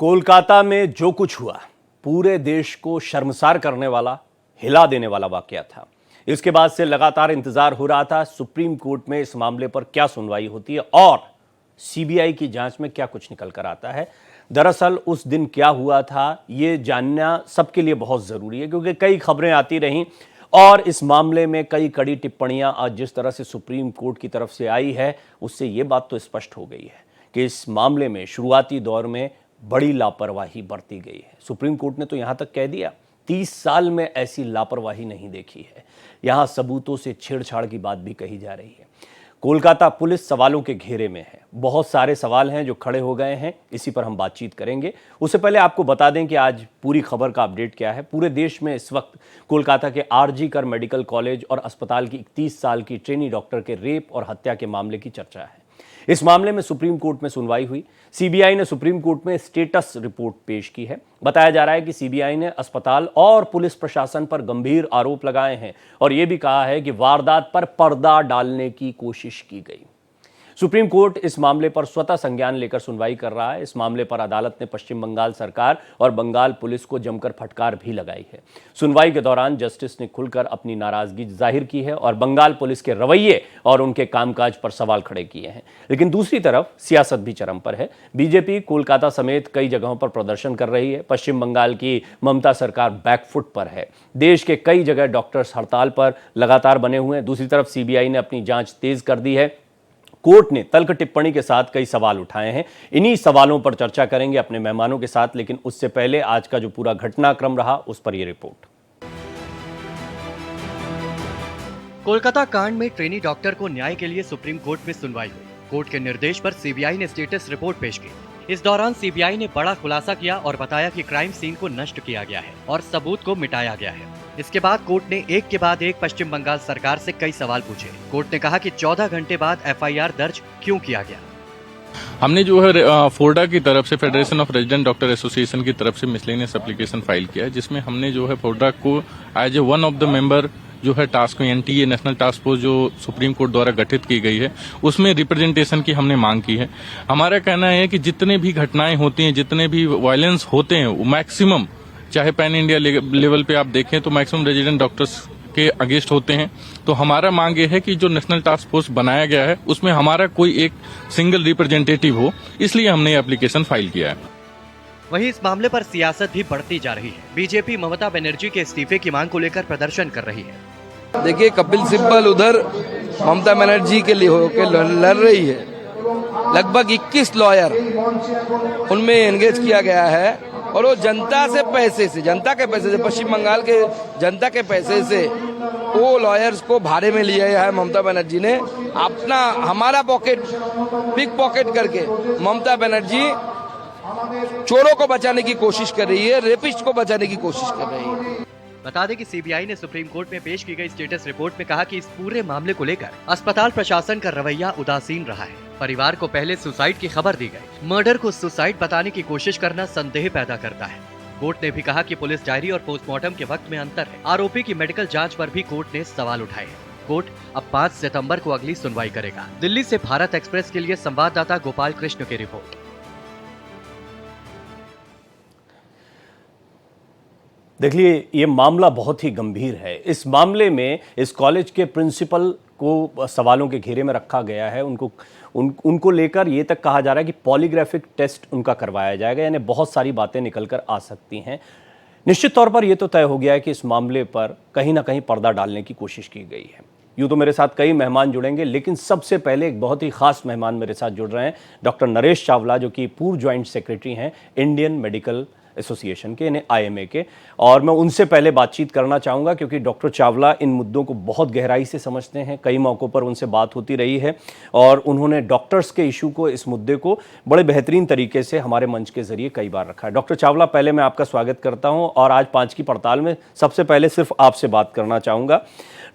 कोलकाता में जो कुछ हुआ पूरे देश को शर्मसार करने वाला, हिला देने वाला वाकया था। इसके बाद से लगातार इंतजार हो रहा था सुप्रीम कोर्ट में इस मामले पर क्या सुनवाई होती है और सीबीआई की जांच में क्या कुछ निकल कर आता है। दरअसल उस दिन क्या हुआ था ये जानना सबके लिए बहुत जरूरी है, क्योंकि कई खबरें आती रहीं और इस मामले में कई कड़ी टिप्पणियां आज जिस तरह से सुप्रीम कोर्ट की तरफ से आई है उससे ये बात तो स्पष्ट हो गई है कि इस मामले में शुरुआती दौर में बड़ी लापरवाही बरती गई है। सुप्रीम कोर्ट ने तो यहां तक कह दिया 30 साल में ऐसी लापरवाही नहीं देखी है। यहां सबूतों से छेड़छाड़ की बात भी कही जा रही है। कोलकाता पुलिस सवालों के घेरे में है। बहुत सारे सवाल हैं जो खड़े हो गए हैं, इसी पर हम बातचीत करेंगे। उससे पहले आपको बता दें कि आज पूरी खबर का अपडेट क्या है। पूरे देश में इस वक्त कोलकाता के आरजी कर मेडिकल कॉलेज और अस्पताल की 31 साल की ट्रेनी डॉक्टर के रेप और हत्या के मामले की चर्चा है। इस मामले में सुप्रीम कोर्ट में सुनवाई हुई। सीबीआई ने सुप्रीम कोर्ट में स्टेटस रिपोर्ट पेश की है। बताया जा रहा है कि सीबीआई ने अस्पताल और पुलिस प्रशासन पर गंभीर आरोप लगाए हैं और यह भी कहा है कि वारदात पर पर्दा डालने की कोशिश की गई। सुप्रीम कोर्ट इस मामले पर स्वतः संज्ञान लेकर सुनवाई कर रहा है। इस मामले पर अदालत ने पश्चिम बंगाल सरकार और बंगाल पुलिस को जमकर फटकार भी लगाई है। सुनवाई के दौरान जस्टिस ने खुलकर अपनी नाराजगी जाहिर की है और बंगाल पुलिस के रवैये और उनके कामकाज पर सवाल खड़े किए हैं। लेकिन दूसरी तरफ सियासत भी चरम पर है। बीजेपी कोलकाता समेत कई जगहों पर प्रदर्शन कर रही है। पश्चिम बंगाल की ममता सरकार बैकफुट पर है। देश के कई जगह डॉक्टर्स हड़ताल पर लगातार बने हुए हैं। दूसरी तरफ सीबीआई ने अपनी जांच तेज कर दी है। कोर्ट ने तल्ख टिप्पणी के साथ कई सवाल उठाए हैं। इन्हीं सवालों पर चर्चा करेंगे अपने मेहमानों के साथ, लेकिन उससे पहले आज का जो पूरा घटनाक्रम रहा उस पर यह रिपोर्ट। कोलकाता कांड में ट्रेनी डॉक्टर को न्याय के लिए सुप्रीम कोर्ट में सुनवाई हुई। कोर्ट के निर्देश पर सीबीआई ने स्टेटस रिपोर्ट पेश की। इस दौरान सीबीआई ने बड़ा खुलासा किया और बताया कि क्राइम सीन को नष्ट किया गया है और सबूत को मिटाया गया है। इसके बाद कोर्ट ने एक के बाद एक पश्चिम बंगाल सरकार से कई सवाल पूछे। कोर्ट ने कहा कि 14 घंटे बाद एफआईआर दर्ज क्यों किया गया। हमने जो है फोर्डा की तरफ से, federation of resident doctor association की तरफ से मिसलेनियस एप्लीकेशन फाइल किया है, जिसमें हमने जो है फोर्डा को as a one of the member जो है task NTA national task force जो सुप्रीम कोर्ट द्वारा गठित की गई है उसमें रिप्रेजेंटेशन की हमने मांग की है। हमारा कहना है कि जितने भी घटनाएं होती हैं, जितने भी वायलेंस होते हैं, वो मैक्सिमम चाहे पैन इंडिया लेवल पे आप देखें तो मैक्सिमम रेजिडेंट डॉक्टर्स के अगेंस्ट होते हैं। तो हमारा मांग ये है कि जो नेशनल टास्क फोर्स बनाया गया है उसमें हमारा कोई एक सिंगल रिप्रेजेंटेटिव हो, इसलिए हमने एप्लीकेशन फाइल किया है। वहीं इस मामले पर सियासत भी बढ़ती जा रही है। बीजेपी ममता बनर्जी के इस्तीफे की मांग को लेकर प्रदर्शन कर रही है। देखिए, कपिल सिब्बल उधर ममता बनर्जी के लिए होकर लड़ रही है। लगभग 21 लॉयर उनमें एंगेज किया गया है और वो जनता के पैसे से पश्चिम बंगाल के जनता के पैसे से वो लॉयर्स को भाड़े में लिया है। ममता बनर्जी ने अपना हमारा पॉकेट पिक पॉकेट करके ममता बनर्जी चोरों को बचाने की कोशिश कर रही है, रेपिस्ट को बचाने की कोशिश कर रही है। बता दें कि सीबीआई ने सुप्रीम कोर्ट में पेश की गई स्टेटस रिपोर्ट में कहा कि इस पूरे मामले को लेकर अस्पताल प्रशासन का रवैया उदासीन रहा है। परिवार को पहले सुसाइड की खबर दी गई। मर्डर को सुसाइड बताने की कोशिश करना संदेह पैदा करता है। कोर्ट ने भी कहा कि पुलिस डायरी और पोस्टमार्टम के वक्त में अंतर है। आरोपी की मेडिकल जांच पर भी कोर्ट ने सवाल उठाए हैं। कोर्ट अब 5 सितंबर को अगली सुनवाई करेगा। दिल्ली से भारत एक्सप्रेस के लिए संवाददाता गोपाल कृष्ण की रिपोर्ट। देखिए, ये मामला बहुत ही गंभीर है। इस मामले में इस कॉलेज के प्रिंसिपल को सवालों के घेरे में रखा गया है। उनको लेकर ये तक कहा जा रहा है कि पॉलीग्राफिक टेस्ट उनका करवाया जाएगा, यानी बहुत सारी बातें निकल कर आ सकती हैं। निश्चित तौर पर यह तो तय हो गया है कि इस मामले पर कहीं ना कहीं पर्दा डालने की कोशिश की गई है। यूँ तो मेरे साथ कई मेहमान जुड़ेंगे, लेकिन सबसे पहले एक बहुत ही खास मेहमान मेरे साथ जुड़ रहे हैं, डॉक्टर नरेश चावला, जो कि पूर्व ज्वाइंट सेक्रेटरी हैं इंडियन मेडिकल एसोसिएशन के, यानी आईएमए के। और मैं उनसे पहले बातचीत करना चाहूँगा क्योंकि डॉक्टर चावला इन मुद्दों को बहुत गहराई से समझते हैं। कई मौक़ों पर उनसे बात होती रही है और उन्होंने डॉक्टर्स के इशू को, इस मुद्दे को बड़े बेहतरीन तरीके से हमारे मंच के जरिए कई बार रखा है। डॉक्टर चावला, पहले मैं आपका स्वागत करता हूँ और आज 5 की पड़ताल में सबसे पहले सिर्फ आपसे बात करना चाहूँगा।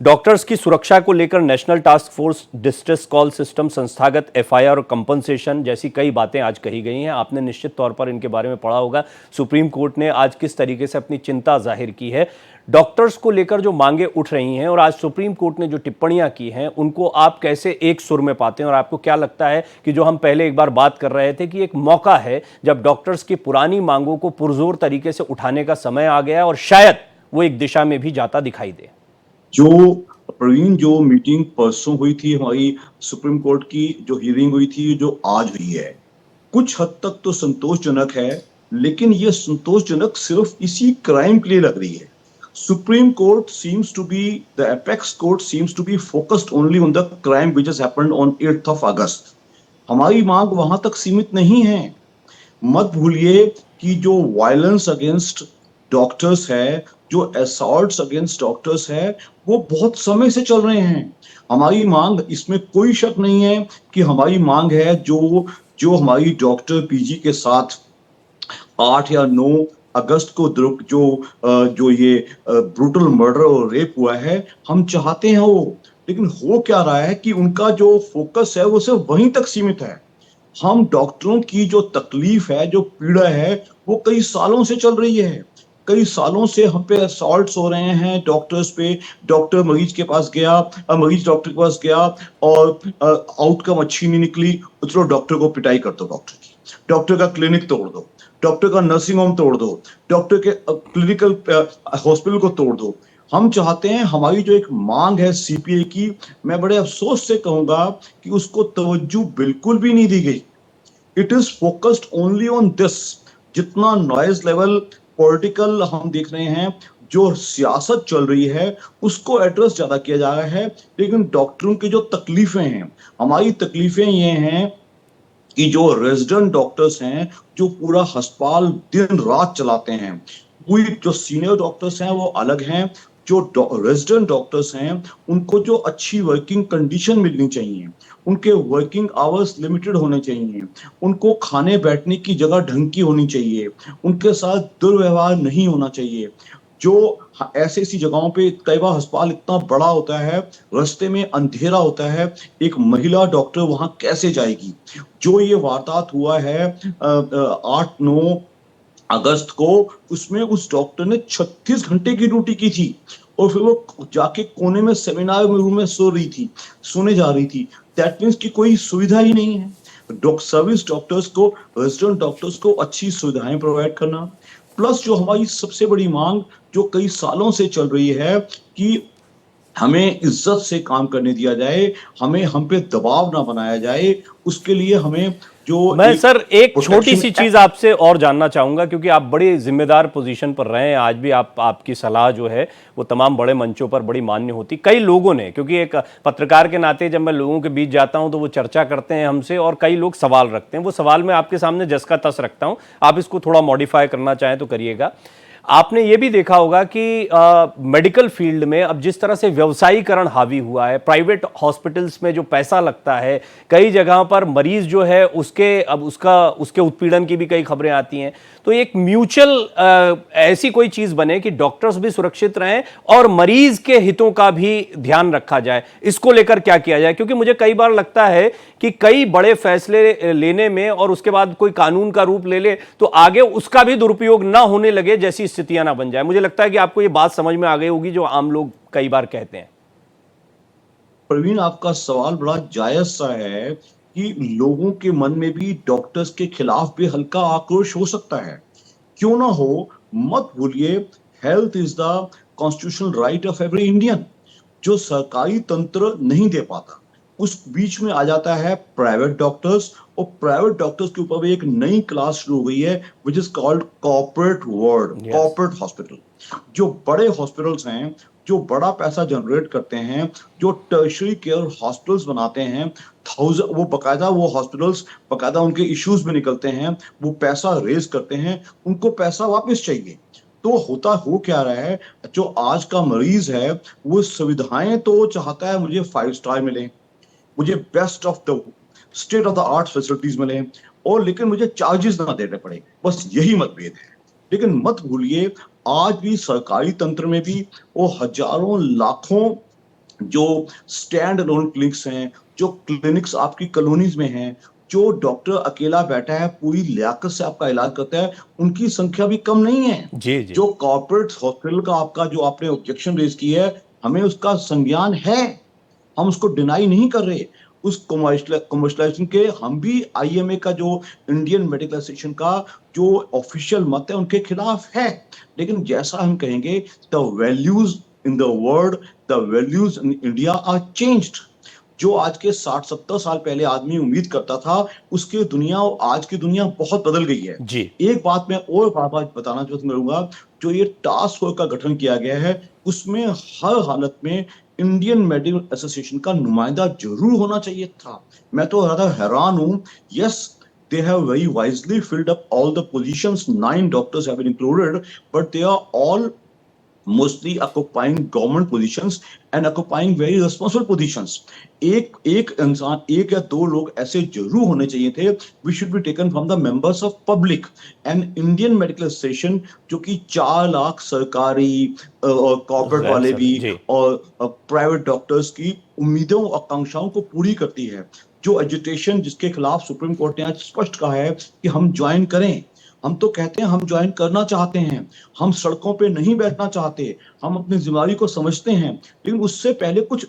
डॉक्टर्स की सुरक्षा को लेकर national task force, distress call system, संस्थागत एफआईआर और कंपनसेशन जैसी कई बातें आज कही गई हैं। आपने निश्चित तौर पर इनके बारे में पढ़ा होगा। सुप्रीम कोर्ट ने आज किस तरीके से अपनी चिंता जाहिर की है डॉक्टर्स को लेकर, जो मांगे उठ रही हैं, और आज सुप्रीम कोर्ट ने जो टिप्पणियां की हैं उनको आप कैसे एक सुर में पाते हैं? और आपको क्या लगता है कि जो हम पहले एक बार बात कर रहे थे कि एक मौका है जब डॉक्टर्स की पुरानी मांगों को पुरजोर तरीके से उठाने का समय आ गया और शायद वो एक दिशा में भी जाता दिखाई दे? जो प्रवीण, जो मीटिंग परसों हुई थी हमारी सुप्रीम कोर्ट की, जो हियरिंग हुई थी, जो आज हुई है, कुछ हद तक तो संतोषजनक है, लेकिन ये संतोषजनक सिर्फ इसी क्राइम के लिए लग रही है। Supreme court seems to be, the apex court seems to be focused only on the crime which has happened on 8th of August। हमारी मांग वहां तक सीमित नहीं है। मत भूलिए कि जो वायलेंस अगेंस्ट डॉक्टर्स है, जो असॉल्ट्स अगेंस्ट डॉक्टर्स है, वो बहुत समय से चल रहे हैं। हमारी मांग, इसमें कोई शक नहीं है कि हमारी मांग है जो जो हमारी डॉक्टर पीजी के साथ 8 या 9 अगस्त को जो ये ब्रूटल मर्डर और रेप हुआ है, हम चाहते हैं वो, लेकिन हो क्या रहा है कि उनका जो फोकस है वो सिर्फ वहीं तक सीमित है। हम डॉक्टरों की जो तकलीफ है, जो पीड़ा है, वो कई सालों से चल रही है। कई सालों से हम पे असॉल्ट्स हो रहे हैं डॉक्टर्स पे। डॉक्टर मरीज के पास गया, मरीज डॉक्टर के पास गया और आउटकम अच्छी नहीं निकली, चलो डॉक्टर को पिटाई कर दो, डॉक्टर की, डॉक्टर का क्लिनिक तोड़ दो, डॉक्टर का नर्सिंग होम तोड़ दो, डॉक्टर के क्लिनिकल हॉस्पिटल को तोड़ दो। हम चाहते हैं, हमारी जो एक मांग है सीपीए की, मैं बड़े अफसोस से कहूंगा कि उसको तवज्जो बिल्कुल भी नहीं दी गई। It is focused only on this. जितना नॉइज लेवल पॉलिटिकल हम देख रहे हैं, जो सियासत चल रही है, उसको एड्रेस ज्यादा किया जा रहा है, लेकिन डॉक्टरों की जो तकलीफें हैं, हमारी तकलीफें ये हैं कि जो रेजिडेंट डॉक्टर्स हैं, जो पूरा अस्पताल दिन रात चलाते हैं, पूरी जो सीनियर डॉक्टर्स हैं वो अलग हैं, जो रेजिडेंट डॉक्टर्स हैं उनको जो अच्छी वर्किंग कंडीशन मिलनी चाहिए, उनके वर्किंग आवर्स लिमिटेड होने चाहिए, उनको खाने बैठने की जगह ढंग की होनी चाहिए, उनके साथ दुर्व्यवहार नहीं होना चाहिए। जो ऐसी जगहों पे कई बार अस्पताल इतना बड़ा होता है, रास्ते में अंधेरा होता है, एक महिला डॉक्टर वहां कैसे जाएगी? जो ये वारदात हुआ है 8-9 अगस्त को, उसमें उस डॉक्टर ने 36 घंटे की ड्यूटी की थी और फिर वो जाके कोने में सेमिनार रूम में सोने जा रही थी। दैट मीन्स कि कोई सुविधा ही नहीं है। सर्विस डॉक्टर्स को, रेजिडेंट डॉक्टर्स को अच्छी सुविधाएं प्रोवाइड करना, प्लस जो हमारी सबसे बड़ी मांग जो कई सालों से चल रही है कि हमें इज्जत से काम करने दिया जाए, हम पे दबाव ना बनाया जाए, उसके लिए हमें जो मैं सर एक छोटी सी चीज आपसे और जानना चाहूंगा, क्योंकि आप बड़ी जिम्मेदार पोजीशन पर रहे हैं। आज भी आपकी सलाह जो है वो तमाम बड़े मंचों पर बड़ी मान्य होती। कई लोगों ने, क्योंकि एक पत्रकार के नाते जब मैं लोगों के बीच जाता हूं तो वो चर्चा करते हैं हमसे और कई लोग सवाल रखते हैं। वो सवाल मैं आपके सामने जस का तस रखता हूं, आप इसको थोड़ा मॉडिफाई करना चाहें तो करिएगा। आपने ये भी देखा होगा कि मेडिकल फील्ड में अब जिस तरह से व्यवसायीकरण हावी हुआ है, प्राइवेट हॉस्पिटल्स में जो पैसा लगता है, कई जगहों पर मरीज जो है उसके उत्पीड़न की भी कई खबरें आती हैं। तो एक म्यूचुअल ऐसी कोई चीज बने कि डॉक्टर्स भी सुरक्षित रहें और मरीज के हितों का भी ध्यान रखा जाए। इसको लेकर क्या किया जाए? क्योंकि मुझे कई बार लगता है कि कई बड़े फैसले लेने में और उसके बाद कोई कानून का रूप ले ले तो आगे उसका भी दुरुपयोग ना होने लगे, जैसी स्थितियां ना बन जाए। मुझे लगता है कि आपको ये बात समझ में आ गई होगी जो आम लोग कई बार कहते हैं। प्रवीण, आपका सवाल बड़ा जायज सा है कि लोगों के मन में भी डॉक्टर्स के खिलाफ भी हल्का आक्रोश हो सकता है। क्यों ना हो, मत भूलिए, health is the constitutional right of every Indian. जो सरकारी तंत्र नहीं दे पाता, उस बीच में आ जाता है प्राइवेट डॉक्टर्स, और प्राइवेट डॉक्टर्स के ऊपर भी एक नई क्लास शुरू हो गई है which is called corporate world, corporate hospital. जो बड़े हॉस्पिटल्स हैं, जो बड़ा पैसा जनरेट करते हैं, जो टर्शरी केयर हॉस्पिटल्स बनाते हैं, वो बकायदा वो हॉस्पिटल्स बकायदा उनके इश्यूज में निकलते हैं, वो पैसा रेज करते हैं, उनको पैसा वापस चाहिए। तो हो क्या रहा है, जो आज का मरीज है वो सुविधाएं तो चाहता है मुझे 5 स्टार मिले, मुझे best of the state of the art facilities मिले, और लेकिन मुझे चार्जेस ना देने पड़े, बस यही मतभेद है। लेकिन मत भूलिए, आज भी सरकारी तंत्र में भी वो हजारों लाखों जो स्टैंड अलोन क्लिनिक्स हैं, जो क्लिनिक्स आपकी कॉलोनीज में हैं, जो डॉक्टर अकेला बैठा है पूरी लियाकत से आपका इलाज करता है, उनकी संख्या भी कम नहीं है। जी जी। जो कॉर्पोरेट हॉस्पिटल का आपका जो आपने ऑब्जेक्शन रेज किया है, हमें उसका संज्ञान है, हम उसको डिनाई नहीं कर रहे। उस कमर्शलाइजेशन के हम भी आईएमए का जो इंडियन मेडिकल एसोसिएशन का जो ऑफिशियल मत है उनके खिलाफ है। लेकिन जैसा हम कहेंगे, the values in the world, the values in India are changed. जो आज के 60-70 साल पहले आदमी उम्मीद करता था, उसकी दुनिया और आज की दुनिया बहुत बदल गई है। जी। एक बात मैं और बात बताना चाहूंगा, जो ये टास्क फोर्स का गठन किया गया है, उसमें हर हालत में इंडियन मेडिकल एसोसिएशन का नुमाइंदा जरूर होना चाहिए था। मैं तो ज्यादा हैरान हूं। Yes, they have very wisely filled up all the positions. 9 doctors have been included, but they are all mostly occupying government positions and occupying very responsible positions. एक इंसान, एक या दो लोग ऐसे जरूर होने चाहिए थे, which should be taken from the members of public. And Indian Medical Association जो कि 4 लाख सरकारी और कॉर्पोरेट वाले भी जी। और प्राइवेट डॉक्टर्स की उम्मीदों और आकांक्षाओं को पूरी करती है। जो एजुटेशन जिसके खिलाफ सुप्रीम कोर्ट ने आज स्पष्ट कहा है कि हम ज्वाइन करें, हम तो कहते हैं हम ज्वाइन करना चाहते हैं, हम सड़कों पे नहीं बैठना चाहते, हम अपनी जिम्मेदारी को समझते हैं, लेकिन उससे पहले कुछ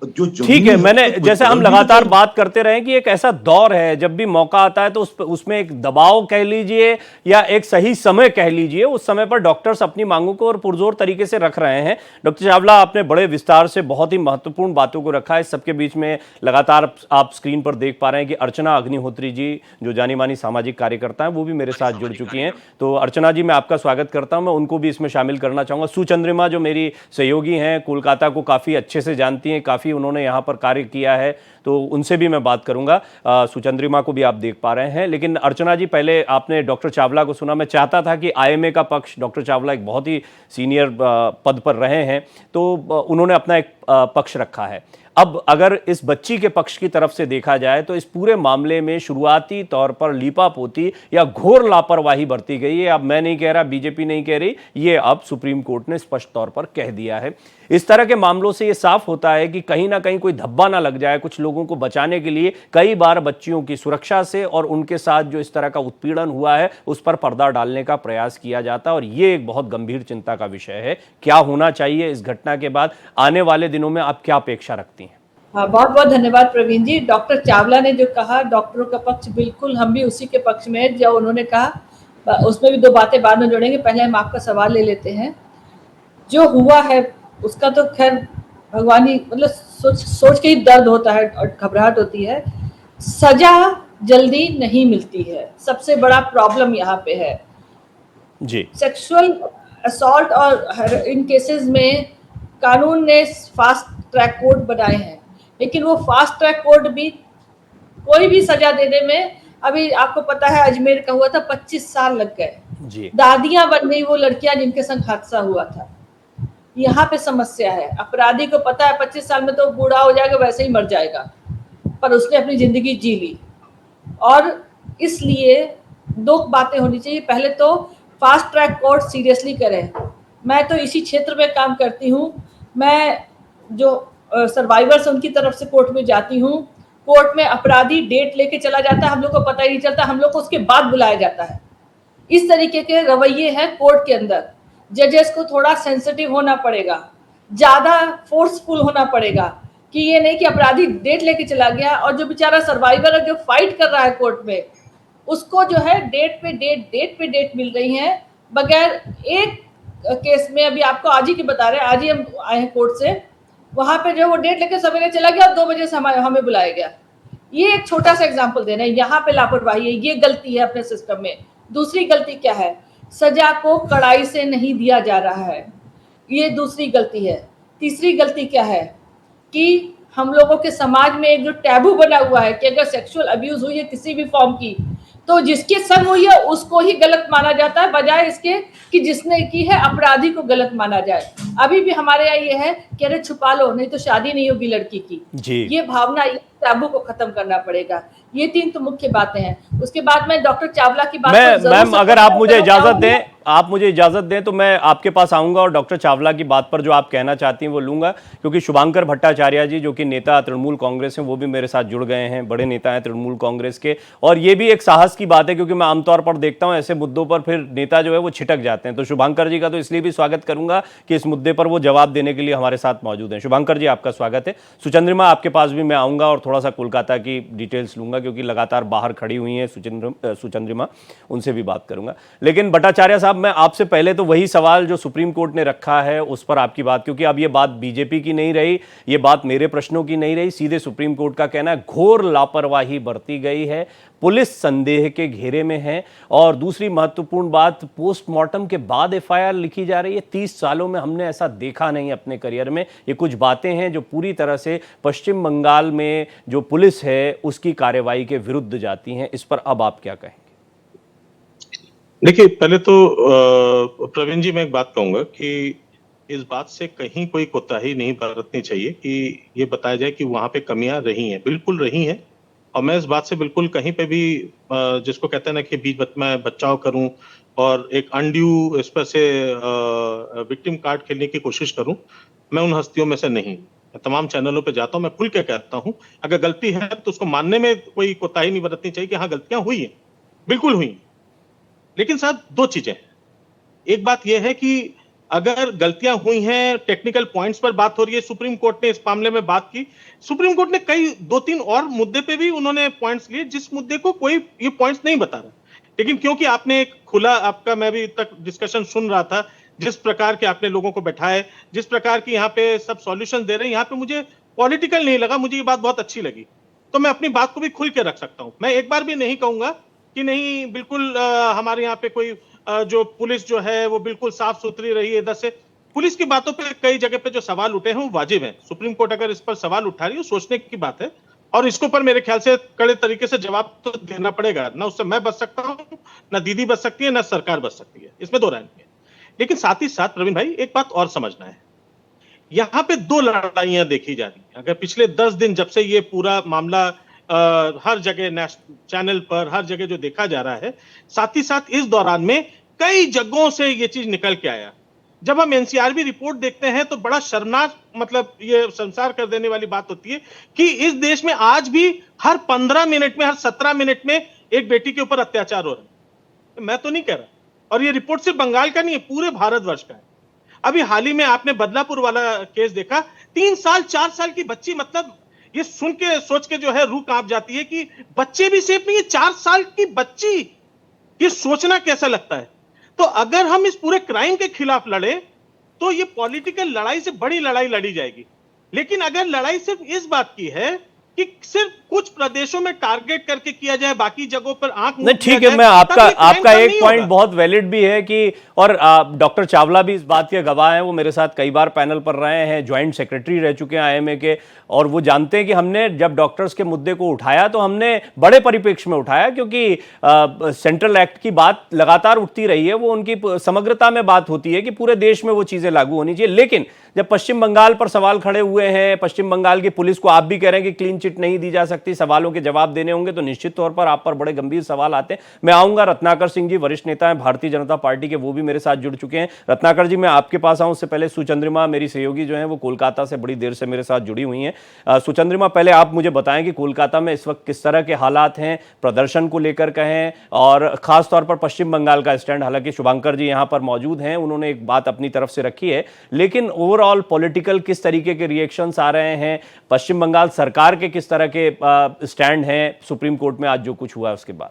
जो ठीक है, मैंने जैसे हम लगातार बात करते रहे कि एक ऐसा दौर है जब भी मौका आता है तो उसमें एक दबाव कह लीजिए या एक सही समय कह लीजिए, उस समय पर डॉक्टर्स अपनी मांगों को और पुरजोर तरीके से रख रहे हैं। डॉक्टर चावला, आपने बड़े विस्तार से बहुत ही महत्वपूर्ण बातों को रखा है। इस सबके बीच में लगातार आप स्क्रीन पर देख पा रहे हैं कि अर्चना अग्निहोत्री जी, जो जानी मानी सामाजिक कार्यकर्ता हैं, वो भी मेरे साथ जुड़ चुकी हैं। तो अर्चना जी, मैं आपका स्वागत करता हूं। मैं उनको भी इसमें शामिल करना चाहूंगा। सुचंद्रिमा जो मेरी सहयोगी हैं, कोलकाता को काफ़ी अच्छे से जानती हैं, काफ़ी उन्होंने यहाँ पर कार्य किया है, तो उनसे भी मैं बात करूंगा। सुचंद्रिमा को भी आप देख पा रहे हैं। लेकिन अर्चना जी, पहले आपने डॉक्टर चावला को सुना। मैं चाहता था कि आईएमए का पक्ष, डॉक्टर चावला एक बहुत ही सीनियर पद पर रहे हैं, तो उन्होंने अपना एक पक्ष रखा है। अब अगर इस बच्ची के पक्ष की तरफ से देखा जाए तो इस पूरे मामले में शुरुआती तौर पर लीपापोती या घोर लापरवाही बरती गई है। अब मैं नहीं कह रहा, बीजेपी नहीं कह रही, ये अब सुप्रीम कोर्ट ने स्पष्ट तौर पर कह दिया है। इस तरह के मामलों से ये साफ होता है कि कहीं ना कहीं कोई धब्बा ना लग जाए। कुछ लोगों को बचाने के लिए कई बार बच्चियों की सुरक्षा से और उनके साथ जो इस तरह का उत्पीड़न हुआ है उस पर पर्दा डालने का प्रयास किया जाता है, और ये एक बहुत गंभीर चिंता का विषय है। क्या होना चाहिए इस घटना के बाद? आने वाले दिनों में आप क्या अपेक्षा रखती हैं? हाँ, बहुत बहुत धन्यवाद प्रवीण जी। डॉक्टर चावला ने जो कहा, डॉक्टरों का पक्ष, बिल्कुल हम भी उसी के पक्ष में है। जो उन्होंने कहा उसमें भी दो बातें बाद में जोड़ेंगे। पहले हम आपका सवाल ले लेते हैं। जो हुआ है उसका तो खैर भगवान ही, मतलब सोच के ही दर्द होता है और घबराहट होती है। सजा जल्दी नहीं मिलती है, सबसे बड़ा प्रॉब्लम यहाँ पे है जी। सेक्सुअल असॉल्ट और इन केसेस में कानून ने फास्ट ट्रैक कोर्ट बनाए हैं, लेकिन वो फास्ट ट्रैक कोर्ट भी कोई भी सजा देने में, अभी आपको पता है अजमेर का हुआ था, 25 साल लग गए जी। दादियां बन गई वो लड़कियां जिनके संग हादसा हुआ था। यहाँ पे समस्या है। अपराधी को पता है 25 साल में तो बूढ़ा हो जाएगा, वैसे ही मर जाएगा, पर उसने अपनी जिंदगी जी ली। और इसलिए दो बातें होनी चाहिए। पहले तो फास्ट ट्रैक कोर्ट सीरियसली करें। मैं तो इसी क्षेत्र में काम करती हूँ। मैं जो सर्वाइवर्स उनकी तरफ से कोर्ट में जाती हूँ। कोर्ट में अपराधी डेट लेके चला जाता है, हम लोग को पता ही नहीं चलता, हम लोग को उसके बाद बुलाया जाता है। इस तरीके के रवैये हैं कोर्ट के अंदर। जजेस को थोड़ा सेंसिटिव होना पड़ेगा, ज्यादा फोर्सफुल होना पड़ेगा, कि ये नहीं कि अपराधी डेट लेके चला गया और जो बेचारा सर्वाइवर है जो फाइट कर रहा है कोर्ट में, उसको जो है डेट पे डेट मिल रही है बगैर। एक केस में अभी आपको आज ही की बता रहे हैं, आज ही हम आए हैं कोर्ट से, वहां पे जो वो डेट लेके सवेरे चला गया और 2 बजे से हमें बुलाया गया। ये एक छोटा सा एग्जांपल दे रहे हैं। यहाँ पे लापरवाही है, ये गलती है अपने सिस्टम में। दूसरी गलती क्या है? सजा को कड़ाई से नहीं दिया जा रहा है, ये दूसरी गलती है। तीसरी गलती क्या है कि हम लोगों के समाज में एक जो टैबू बना हुआ है कि अगर सेक्सुअल अब्यूज हुई है किसी भी फॉर्म की, तो जिसके संग हुई है उसको ही गलत माना जाता है, बजाय इसके कि जिसने की है अपराधी को गलत माना जाए। अभी भी हमारे यहाँ ये है कि अरे छुपा लो, नहीं तो शादी नहीं होगी लड़की की जी। ये भावना टैबू को खत्म करना पड़ेगा। ये 3 तो मुख्य बातें हैं। उसके बाद मैं डॉक्टर चावला की बात पर जरूर मैम अगर आप मुझे करना इजाजत चाहूंगी। दें, आप मुझे इजाजत दें तो मैं आपके पास आऊंगा और डॉक्टर चावला की बात पर जो आप कहना चाहती हैं वो लूंगा, क्योंकि शुभांकर भट्टाचार्य जी जो कि नेता तृणमूल कांग्रेस हैं वो भी मेरे साथ जुड़ गए हैं, बड़े नेता हैं तृणमूल कांग्रेस के, और ये भी एक साहस की बात है क्योंकि मैं आमतौर पर देखता हूं ऐसे मुद्दों पर फिर नेता जो है वो छिटक जाते हैं। तो शुभांकर जी का तो इसलिए भी स्वागत करूंगा कि इस मुद्दे पर वो जवाब देने के लिए हमारे साथ मौजूद हैं। शुभांकर जी आपका स्वागत है। सुचंद्रिमा आपके पास भी मैं आऊंगा और थोड़ा सा कोलकाता की डिटेल्स लूंगा क्योंकि लगातार बाहर खड़ी हुई हैं सुचंद्रिमा, उनसे भी बात करूंगा। लेकिन भट्टाचार्य साहब मैं आपसे पहले तो वही सवाल जो सुप्रीम कोर्ट ने रखा है उस पर आपकी बात, क्योंकि अब ये बात बीजेपी की नहीं रही, ये बात मेरे प्रश्नों की नहीं रही, सीधे सुप्रीम कोर्ट का कहना है घोर लापरवाही बरती गई है, पुलिस संदेह के घेरे में है। और दूसरी महत्वपूर्ण बात, पोस्टमार्टम के बाद एफआईआर लिखी जा रही है। 30 सालों में हमने ऐसा देखा नहीं अपने करियर में। ये कुछ बातें हैं जो पूरी तरह से पश्चिम बंगाल में जो पुलिस है उसकी कार्रवाई के विरुद्ध जाती हैं। इस पर अब आप क्या कहेंगे? देखिए, पहले तो प्रवीण जी मैं एक बात कहूंगा कि इस बात से कहीं कोई कोताही नहीं बरतनी चाहिए कि ये बताया जाए कि वहां पे कमियां रही हैं, बिल्कुल रही हैं। और मैं इस बात से बिल्कुल कहीं पे भी जिसको कहते हैं ना कि बीच मैं बचाव करूं और एक अनड्यू इस पर से विक्टिम कार्ड खेलने की कोशिश करूं, मैं उन हस्तियों में से नहीं। मैं तमाम चैनलों पे जाता हूं, मैं खुल के कहता हूं अगर गलती है तो उसको मानने में कोई कोताही नहीं बरतनी चाहिए कि हाँ गलतियां हुई हैं, बिल्कुल हुई। लेकिन साहब 2 चीजें, एक बात यह है कि अगर गलतियां हुई हैं, टेक्निकल पॉइंट्स पर बात हो रही है, सुप्रीम कोर्ट ने इस मामले में बात की, सुप्रीम कोर्ट ने कई 2-3 और मुद्दे पे भी उन्होंने पॉइंट्स लिए जिस मुद्दे को कोई ये पॉइंट्स नहीं बता रहा। लेकिन क्योंकि आपने एक खुला, आपका मैं भी तक डिस्कशन सुन रहा था, जिस प्रकार के आपने लोगों को बैठाए, जिस प्रकार की यहाँ पे सब सॉल्यूशन दे रहे हैं, यहाँ पे मुझे पॉलिटिकल नहीं लगा, मुझे ये बात बहुत अच्छी लगी। तो मैं अपनी बात को भी खुल के रख सकता हूं। मैं एक बार भी नहीं कहूंगा कि नहीं बिल्कुल हमारे यहाँ पे कोई जो पुलिस जो है वो बिल्कुल साफ सुथरी रही है। इधर से पुलिस की बातों पे कई जगह पे जो सवाल उठे हैं वो वाजिब हैं। सुप्रीम कोर्ट अगर इस पर सवाल उठा रही है, सोचने की बात है और इसके ऊपर मेरे ख्याल से कड़े तरीके से जवाब तो देना पड़ेगा। ना उससे मैं बच सकता हूं, ना दीदी बच सकती है, ना सरकार बच सकती है, इसमें 2 राय नहीं है। लेकिन साथ ही साथ प्रवीण भाई एक बात और समझना है, यहाँ पे 2 लड़ाइयां देखी जा रही हैं। अगर पिछले 10 दिन जब से ये पूरा मामला हर जगह चैनल पर हर जगह जो देखा जा रहा है, साथ ही साथ इस दौरान में कई जगहों से ये चीज निकल के आया। जब हम एनसीआरबी रिपोर्ट देखते हैं तो बड़ा शर्मनाक, मतलब ये संसार कर देने वाली बात होती है कि इस देश में आज भी हर 15 मिनट में, हर 17 मिनट में एक बेटी के ऊपर अत्याचार हो रहा है। मैं तो नहीं कह रहा, और ये रिपोर्ट सिर्फ बंगाल का नहीं है, पूरे भारतवर्ष का है। अभी हाल ही में आपने बदलापुर वाला केस देखा, 3 साल 4 साल की बच्ची, मतलब ये सुन के सोच के जो है रूह कांप जाती है कि बच्चे भी सेफ नहीं है, 4 साल की बच्ची, ये सोचना कैसा लगता है। तो अगर हम इस पूरे क्राइम के खिलाफ लड़े तो ये पॉलिटिकल लड़ाई से बड़ी लड़ाई लड़ी जाएगी। लेकिन अगर लड़ाई सिर्फ इस बात की है कि सिर्फ कुछ प्रदेशों में टारगेट करके किया जाए, बाकी जगहों पर आंख नहीं, ठीक है, मैं आपका एक पॉइंट बहुत वैलिड भी है कि, और डॉक्टर चावला भी इस बात के गवाह हैं, वो मेरे साथ कई बार पैनल पर रहे हैं, ज्वाइंट सेक्रेटरी रह चुके हैं आईएमए के, और वो जानते हैं कि हमने जब डॉक्टर्स के मुद्दे को उठाया तो हमने बड़े परिप्रेक्ष्य में उठाया, क्योंकि सेंट्रल एक्ट की बात लगातार उठती रही है, वो उनकी समग्रता में बात होती है कि पूरे देश में वो चीजें लागू होनी चाहिए। लेकिन जब पश्चिम बंगाल पर सवाल खड़े हुए हैं, पश्चिम बंगाल की पुलिस को आप भी कह रहे हैं कि क्लीन चिट नहीं दी जा सकती, सवालों के जवाब देने होंगे, तो निश्चित तौर पर आप पर बड़े गंभीर सवाल आते हैं। मैं आऊंगा, रत्नाकर सिंह जी वरिष्ठ नेता हैं भारतीय जनता पार्टी के, वो भी मेरे साथ जुड़ चुके हैं। रत्नाकर जी मैं आपके पास आऊं उससे पहले सुचंद्रिमा मेरी सहयोगी जो है वो कोलकाता से बड़ी देर से मेरे साथ जुड़ी हुई हैं। सुचंद्रिमा, पहले आप मुझे बताएं कि कोलकाता में इस वक्त किस तरह के हालात हैं, प्रदर्शन को लेकर कहें, और खासतौर पर पश्चिम बंगाल का स्टैंड। हालांकि शुभांकर जी यहां पर मौजूद हैं, उन्होंने एक बात अपनी तरफ से रखी है, लेकिन ओवरऑल पॉलिटिकल किस तरीके के रिएक्शंस आ रहे हैं, पश्चिम बंगाल सरकार के किस तरह के स्टैंड हैं सुप्रीम कोर्ट में आज जो कुछ हुआ उसके बाद?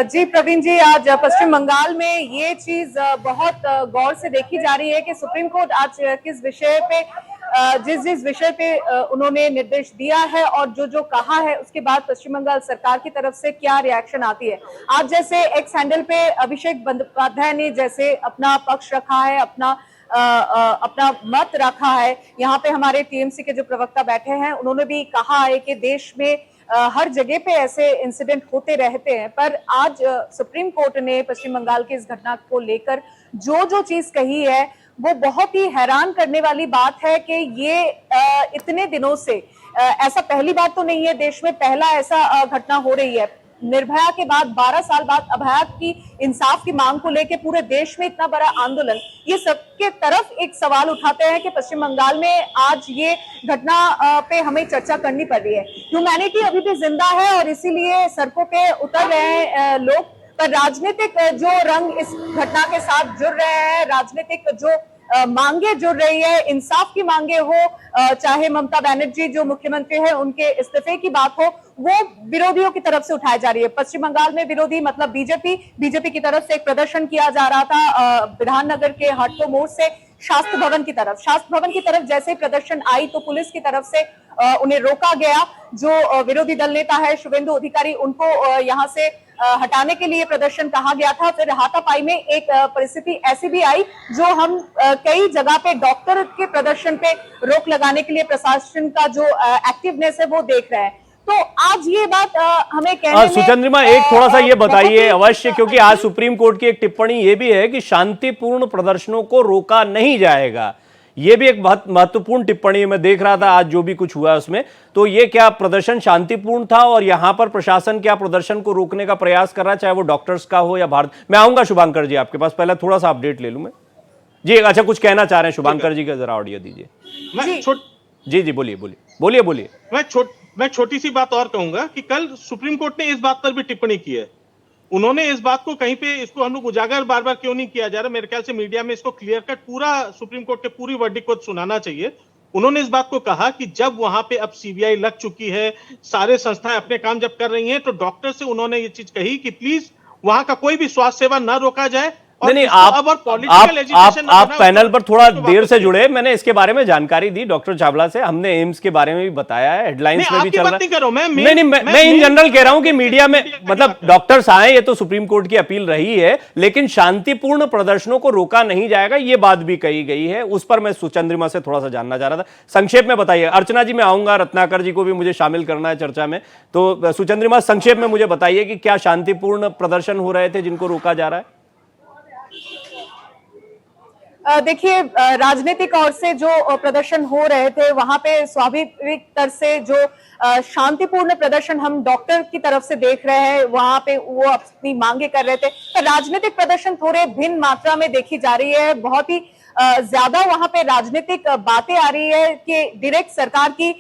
जी प्रवीण जी, आज पश्चिम बंगाल में ये चीज बहुत गौर से देखी जा रही है कि सुप्रीम कोर्ट आज किस विषय पे, जिस विषय पे उन्होंने निर्देश दिया है और जो कहा है, उसके बाद पश्चिम बंगाल सरकार की तरफ से क्या रिएक्शन आती है। आज जैसे एक्स हैंडल पे अभिषेक बंदोपाध्याय ने जैसे अपना पक्ष रखा है, अपना मत रखा है। यहाँ पे हमारे टीएमसी के जो प्रवक्ता बैठे हैं, उन्होंने भी कहा है कि देश में हर जगह पे ऐसे इंसिडेंट होते रहते हैं, पर आज सुप्रीम कोर्ट ने पश्चिम बंगाल की इस घटना को लेकर जो चीज कही है वो बहुत ही हैरान करने वाली बात है कि ये इतने दिनों से ऐसा पहली बात तो नहीं है, देश में पहला ऐसा घटना हो रही है। निर्भया के बाद 12 साल बाद अभया की इंसाफ की मांग को लेकर पूरे देश में इतना बड़ा आंदोलन, ये सबके तरफ एक सवाल उठाते हैं कि पश्चिम बंगाल में आज ये घटना पे हमें चर्चा करनी पड़ रही है। ह्यूमैनिटी अभी भी जिंदा है और इसीलिए सड़कों पे उतर रहे हैं लोग, पर राजनीतिक जो रंग इस घटना के साथ जुड़ रहे हैं, राजनीतिक जो मांगे जुड़ रही है, इंसाफ की मांगे हो, चाहे ममता बनर्जी जो मुख्यमंत्री है उनके इस्तीफे की बात हो, वो विरोधियों की तरफ से उठाई जा रही है। पश्चिम बंगाल में विरोधी मतलब बीजेपी की तरफ से एक प्रदर्शन किया जा रहा था विधाननगर के हट्टो मोड़ से शास्त्र भवन की तरफ जैसे प्रदर्शन आई तो पुलिस की तरफ से उन्हें रोका गया। जो विरोधी दल नेता है शुवेंदु अधिकारी, उनको यहाँ से हटाने के लिए प्रदर्शन कहा गया था। फिर हाथापाई में एक परिस्थिति ऐसी भी आई जो हम कई जगह पे डॉक्टर के प्रदर्शन पे रोक लगाने के लिए प्रशासन का जो एक्टिवनेस है वो देख रहे हैं। तो आज ये बात हमें कहने में सुचंद्रिमा एक थोड़ा सा ये बताइए अवश्य, क्योंकि आज सुप्रीम कोर्ट की एक टिप्पणी ये भी है कि शांतिपूर्ण प्रदर्शनों को रोका नहीं जाएगा। ये भी एक बहुत महत्वपूर्ण टिप्पणी मैं देख रहा था आज जो भी कुछ हुआ उसमें। तो ये क्या प्रदर्शन शांतिपूर्ण था और यहां पर प्रशासन क्या प्रदर्शन को रोकने का प्रयास कर रहा है, चाहे वो डॉक्टर्स का हो या भारत? मैं आऊंगा शुभांकर जी आपके पास, पहले थोड़ा सा अपडेट ले लूं मैं जी। अच्छा कुछ कहना चाह रहे हैं शुभांकर जी का, जरा ऑडियो दीजिए। जी बोलिए। मैं छोटी सी बात और कहूंगा कि कल सुप्रीम कोर्ट ने इस बात पर भी टिप्पणी की है। उन्होंने इस बात को कहीं पे, इसको हम लोग उजागर बार बार क्यों नहीं किया जा रहा, मेरे ख्याल से मीडिया में इसको क्लियर कट पूरा सुप्रीम कोर्ट के पूरी वर्डिक्ट को सुनाना चाहिए। उन्होंने इस बात को कहा कि जब वहां पे अब सीबीआई लग चुकी है, सारे संस्थाएं अपने काम जब कर रही हैं, तो डॉक्टर से उन्होंने ये चीज कही कि प्लीज वहां का कोई भी स्वास्थ्य सेवा न रोका जाए। नहीं, आप पैनल पर थोड़ा देर से जुड़े, मैंने इसके बारे में जानकारी दी डॉक्टर चावला से, हमने एम्स के बारे में भी बताया है, हेडलाइंस में भी चल रहा है। मैं इन जनरल कह रहा हूं कि मीडिया में मतलब डॉक्टर्स आए, ये तो सुप्रीम कोर्ट की अपील रही है, लेकिन शांतिपूर्ण प्रदर्शनों को रोका नहीं जाएगा, ये बात भी कही गई है। उस पर मैं सुचंद्रिमा से थोड़ा सा जानना चाह रहा था, संक्षेप में बताइए। अर्चना जी मैं आऊंगा, रत्नाकर जी को भी मुझे शामिल करना है चर्चा में, तो सुचंद्रिमा संक्षेप में मुझे बताइए कि क्या शांतिपूर्ण प्रदर्शन हो रहे थे जिनको रोका जा रहा है? देखिए, राजनीतिक ओर से जो प्रदर्शन हो रहे थे वहां पे स्वाभाविक तरह से जो शांतिपूर्ण प्रदर्शन हम डॉक्टर की तरफ से देख रहे हैं, वहां पे वो अपनी मांगे कर रहे थे। तो राजनीतिक प्रदर्शन थोड़े भिन्न मात्रा में देखी जा रही है, बहुत ही ज्यादा वहां पे राजनीतिक बातें आ रही है कि डायरेक्ट सरकार की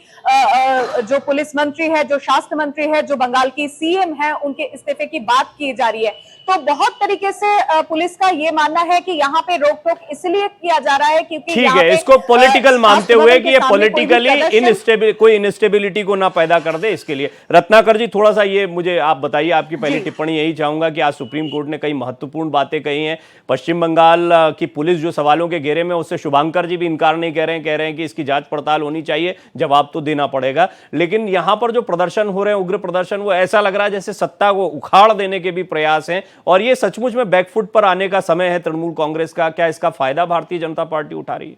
जो पुलिस मंत्री है, जो स्वास्थ्य मंत्री है, जो बंगाल की सीएम है, उनके इस्तीफे की बात की जा रही है। तो बहुत तरीके से पुलिस का ये मानना है कि यहाँ पे रोक टोक इसलिए किया जा रहा है क्योंकि ठीक है, इसको पॉलिटिकल मानते हुए कि ये पॉलिटिकली कोई इनस्टेबिलिटी को ना पैदा कर दे, इसके लिए। रत्नाकर जी थोड़ा सा ये मुझे आप बताइए, आपकी पहली टिप्पणी यही चाहूंगा कि आज सुप्रीम कोर्ट ने कई महत्वपूर्ण बातें कही हैं। पश्चिम बंगाल की पुलिस जो सवालों के घेरे में, उससे शुभांकर जी भी इनकार नहीं कह रहे हैं कि इसकी जांच पड़ताल होनी चाहिए, जवाब तो देना पड़ेगा। लेकिन यहां पर जो प्रदर्शन हो रहे हैं, उग्र प्रदर्शन, वो ऐसा लग रहा है जैसे सत्ता को उखाड़ देने के भी प्रयास हैं, और ये सचमुच में बैकफुट पर आने का समय है तृणमूल कांग्रेस का। क्या इसका फायदा भारतीय जनता पार्टी उठा रही है?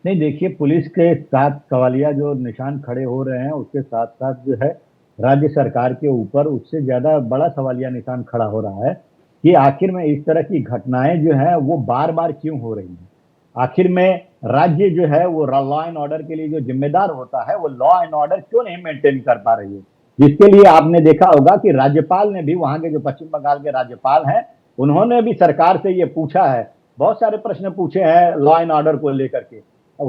नहीं, देखिए, पुलिस के साथ सवालिया जो निशान खड़े हो रहे हैं, उसके साथ साथ जो है राज्य सरकार के ऊपर उससे ज्यादा बड़ा सवालिया निशान खड़ा हो रहा है कि आखिर में इस तरह की घटनाएं जो है वो बार बार क्यों हो रही हैं। आखिर में राज्य जो है वो लॉ एंड ऑर्डर के लिए जो जिम्मेदार होता है, वो लॉ एंड ऑर्डर क्यों नहीं मेंटेन कर पा रही है। जिसके लिए आपने देखा होगा कि राज्यपाल ने भी, वहां के जो पश्चिम बंगाल के राज्यपाल हैं, उन्होंने भी सरकार से ये पूछा है, बहुत सारे प्रश्न पूछे हैं लॉ एंड ऑर्डर को लेकर के।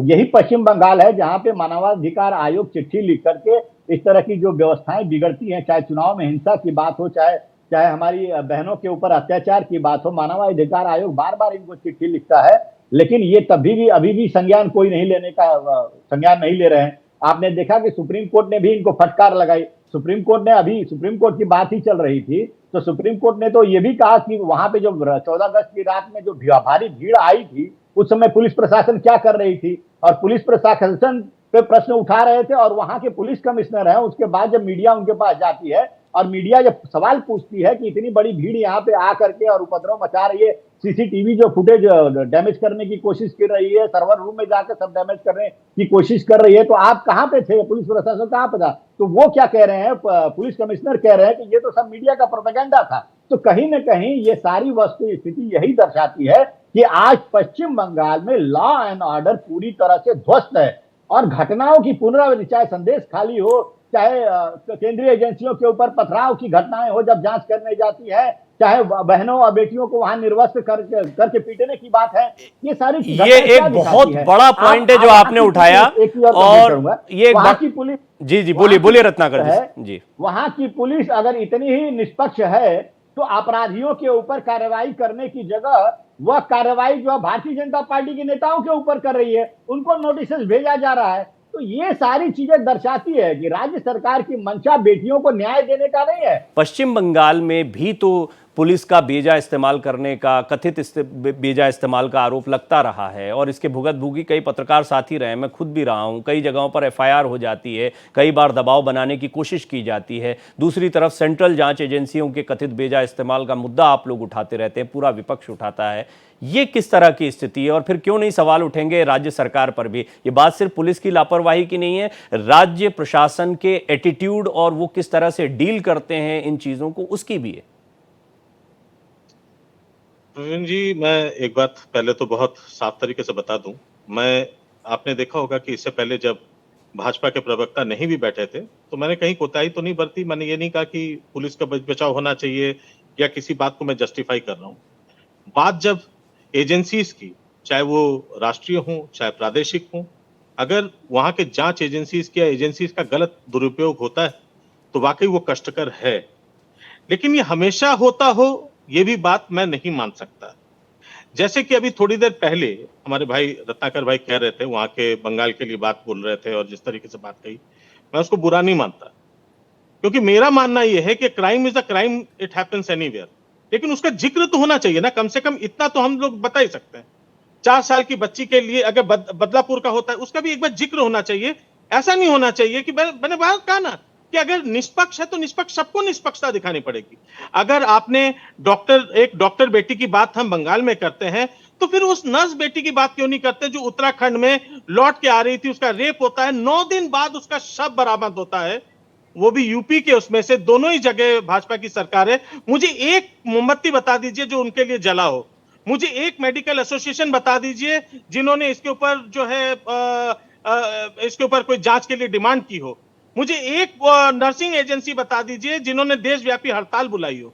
यही पश्चिम बंगाल है जहां पे मानवाधिकार आयोग चिट्ठी लिख करके इस तरह की जो व्यवस्थाएं बिगड़ती हैं, चाहे चुनाव में हिंसा की बात हो, चाहे हमारी बहनों के ऊपर अत्याचार की बात हो, मानवाधिकार आयोग बार बार इनको चिट्ठी लिखता है, लेकिन ये अभी भी संज्ञान कोई नहीं लेने का संज्ञान नहीं ले रहे हैं। आपने देखा कि सुप्रीम कोर्ट ने भी इनको फटकार लगाई। सुप्रीम कोर्ट की बात ही चल रही थी, तो सुप्रीम कोर्ट ने तो ये भी कहा कि वहां पे जो 14 अगस्त की रात में जो भारी भीड़ आई थी, उस समय पुलिस प्रशासन क्या कर रही थी, और पुलिस प्रशासन पे प्रश्न उठा रहे थे। और वहां के पुलिस कमिश्नर है, उसके बाद जब मीडिया उनके पास जाती है और मीडिया जब सवाल पूछती है कि इतनी बड़ी भीड़ यहाँ पे आ करके और उपद्रव मचा रही है, सीसीटीवी जो फुटेज डैमेज करने की कोशिश कर रही है, सर्वर रूम में जाकर सब डैमेज करने की कोशिश कर रही है, तो आप कहाँ पे थे, पुलिस प्रशासन कहाँ पे था? तो वो क्या कह रहे हैं, पुलिस कमिश्नर कह रहे हैं कि ये तो सब मीडिया का प्रोपेगेंडा था। तो कहीं ना कहीं ये सारी वस्तु स्थिति यही दर्शाती है कि आज पश्चिम बंगाल में लॉ एंड ऑर्डर पूरी तरह से ध्वस्त है और घटनाओं की पुनरावृत्ति, चाहे संदेश खाली हो, चाहे केंद्रीय एजेंसियों के ऊपर पथराव की घटनाएं हो जब जांच करने जाती है, चाहे बहनों और बेटियों को वहां निर्वस्त्र करके पीटने की बात है, ये सारी ये एक बहुत बड़ा पॉइंट है जो आपने उठाया। और ये वहां की पुलिस, जी बोलिए रत्नाकर जी। वहां की पुलिस अगर इतनी ही निष्पक्ष है तो अपराधियों के ऊपर कार्रवाई करने की जगह वह कार्रवाई जो भारतीय जनता पार्टी के नेताओं के ऊपर कर रही है, उनको नोटिस भेजा जा रहा है। तो ये सारी चीजें दर्शाती है कि राज्य सरकार की मंशा बेटियों को न्याय देने का नहीं है। पश्चिम बंगाल में भी तो पुलिस का बेजा इस्तेमाल करने का, कथित बेजा इस्तेमाल का आरोप लगता रहा है और इसके भुगतभोगी कई पत्रकार साथी रहे, मैं खुद भी रहा हूं। कई जगहों पर एफआईआर हो जाती है, कई बार दबाव बनाने की कोशिश की जाती है। दूसरी तरफ सेंट्रल जांच एजेंसियों के कथित बेजा इस्तेमाल का मुद्दा आप लोग उठाते रहते हैं, पूरा विपक्ष उठाता है। ये किस तरह की स्थिति है और फिर क्यों नहीं सवाल उठेंगे राज्य सरकार पर भी? ये बात सिर्फ पुलिस की लापरवाही की नहीं है, राज्य प्रशासन के एटीट्यूड और वो किस तरह से डील करते हैं इन चीजों को, उसकी भी है। प्रवीण जी, मैं एक बात पहले तो बहुत साफ तरीके से बता दूं। आपने देखा होगा कि इससे पहले जब भाजपा के प्रवक्ता नहीं भी बैठे थे तो मैंने कहीं कोताही तो नहीं बरती। मैंने ये नहीं कहा कि पुलिस का बचाव होना चाहिए या किसी बात को मैं जस्टिफाई कर रहा हूं। बात जब एजेंसीज की, चाहे वो राष्ट्रीय हो चाहे प्रादेशिक हो, अगर वहां के जांच एजेंसीज की या एजेंसीज का गलत दुरुपयोग होता है तो वाकई वो कष्टकर है। लेकिन ये हमेशा होता हो ये भी बात मैं नहीं मान सकता। जैसे कि अभी थोड़ी देर पहले हमारे भाई रत्नाकर भाई कह रहे थे, वहां के बंगाल के लिए बात बोल रहे थे और जिस तरीके से बात कही, मैं उसको बुरा नहीं मानता, क्योंकि मेरा मानना यह है कि crime is a crime, it happens anywhere. लेकिन उसका जिक्र तो होना चाहिए ना, कम से कम इतना तो हम लोग बता ही सकते हैं। 4 साल की बच्ची के लिए अगर बदलापुर का होता है उसका भी एक बार जिक्र होना चाहिए। ऐसा नहीं होना चाहिए कि मैंने बात कहा ना कि अगर निष्पक्ष है तो निष्पक्ष, सबको निष्पक्षता दिखानी पड़ेगी। अगर आपने एक डॉक्टर बेटी की बात हम बंगाल में करते हैं तो फिर उस नर्स बेटी की बात क्यों नहीं करते जो उत्तराखंड में लौट के आ रही थी, उसका रेप होता है, 9 दिन बाद उसका शव बरामद होता है, वो भी यूपी के उसमें से। दोनों ही जगह भाजपा की सरकार है। मुझे एक मोमबत्ती बता दीजिए जो उनके लिए जला हो। मुझे एक मेडिकल एसोसिएशन बता दीजिए जिन्होंने इसके ऊपर जो है इसके ऊपर कोई जांच के लिए डिमांड की हो। मुझे एक नर्सिंग एजेंसी बता दीजिए जिन्होंने देशव्यापी हड़ताल बुलाई हो।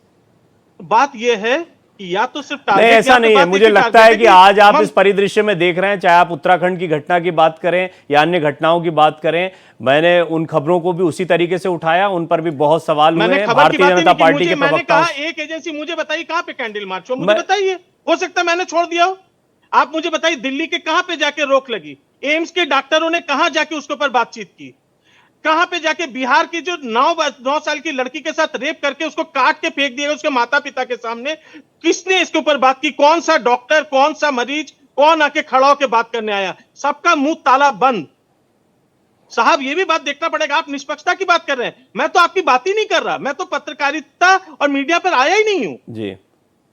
बात यह है कि या तो सिर्फ नहीं, ऐसा नहीं है। मुझे लगता है कि आज आप इस परिदृश्य में देख रहे हैं, चाहे आप उत्तराखंड की घटना की बात करें या अन्य घटनाओं की बात करें, मैंने उन खबरों को भी उसी तरीके से उठाया, उन पर भी बहुत सवाल हुए हैं। भारतीय जनता पार्टी के प्रवक्ता, एक एजेंसी मुझे बताइए कहां पे कैंडल मार्च हो, मुझे बताइए। हो सकता है मैंने छोड़ दिया हो। आप मुझे बताइए दिल्ली के कहां पे जाके रोक लगी, एम्स के डॉक्टरों ने कहां जाके उसके ऊपर बातचीत की, कहां पे जाके बिहार की जो 9 साल की लड़की के साथ रेप करके उसको काट के फेंक दिया उसके माता पिता के सामने, किसने इसके ऊपर बात की? कौन सा डॉक्टर, कौन सा मरीज, कौन आके खड़ा होकर बात करने आया? सबका मुंह ताला बंद। साहब ये भी बात देखना पड़ेगा। आप निष्पक्षता की बात कर रहे हैं, मैं तो आपकी बात ही नहीं कर रहा। मैं तो पत्रकारिता और मीडिया पर आया ही नहीं हूं जी।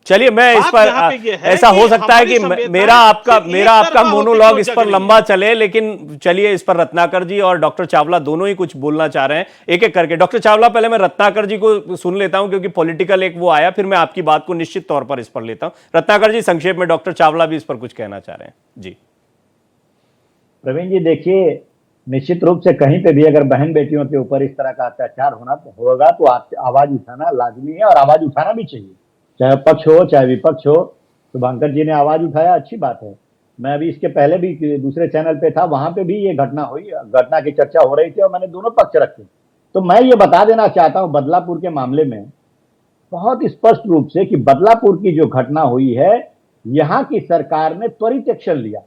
चलिए, मैं इस पर ऐसा हो सकता है कि मेरा आपका मोनोलॉग इस पर लंबा चले, लेकिन चलिए इस पर रत्नाकर जी और डॉक्टर चावला दोनों ही कुछ बोलना चाह रहे हैं, एक एक करके। डॉक्टर चावला, पहले मैं रत्नाकर जी को सुन लेता हूं क्योंकि पॉलिटिकल एक वो आया, फिर मैं आपकी बात को निश्चित तौर पर इस पर लेता हूं। रत्नाकर जी संक्षेप में, डॉक्टर चावला भी इस पर कुछ कहना चाह रहे हैं जी। प्रवीण जी, देखिए, निश्चित रूप से कहीं पे भी अगर बहन बेटियों के ऊपर इस तरह का अत्याचार होगा तो आवाज उठाना लाजमी है और आवाज उठाना भी चाहिए, चाहे पक्ष हो चाहे विपक्ष हो। शुभंकर जी ने आवाज उठाया, अच्छी बात है। मैं अभी इसके पहले भी दूसरे चैनल पे था, वहां पे भी ये घटना हुई, घटना की चर्चा हो रही थी और मैंने दोनों पक्ष रखे। तो मैं ये बता देना चाहता हूं बदलापुर के मामले में बहुत स्पष्ट रूप से कि बदलापुर की जो घटना हुई है, यहाँ की सरकार ने त्वरित एक्शन लिया।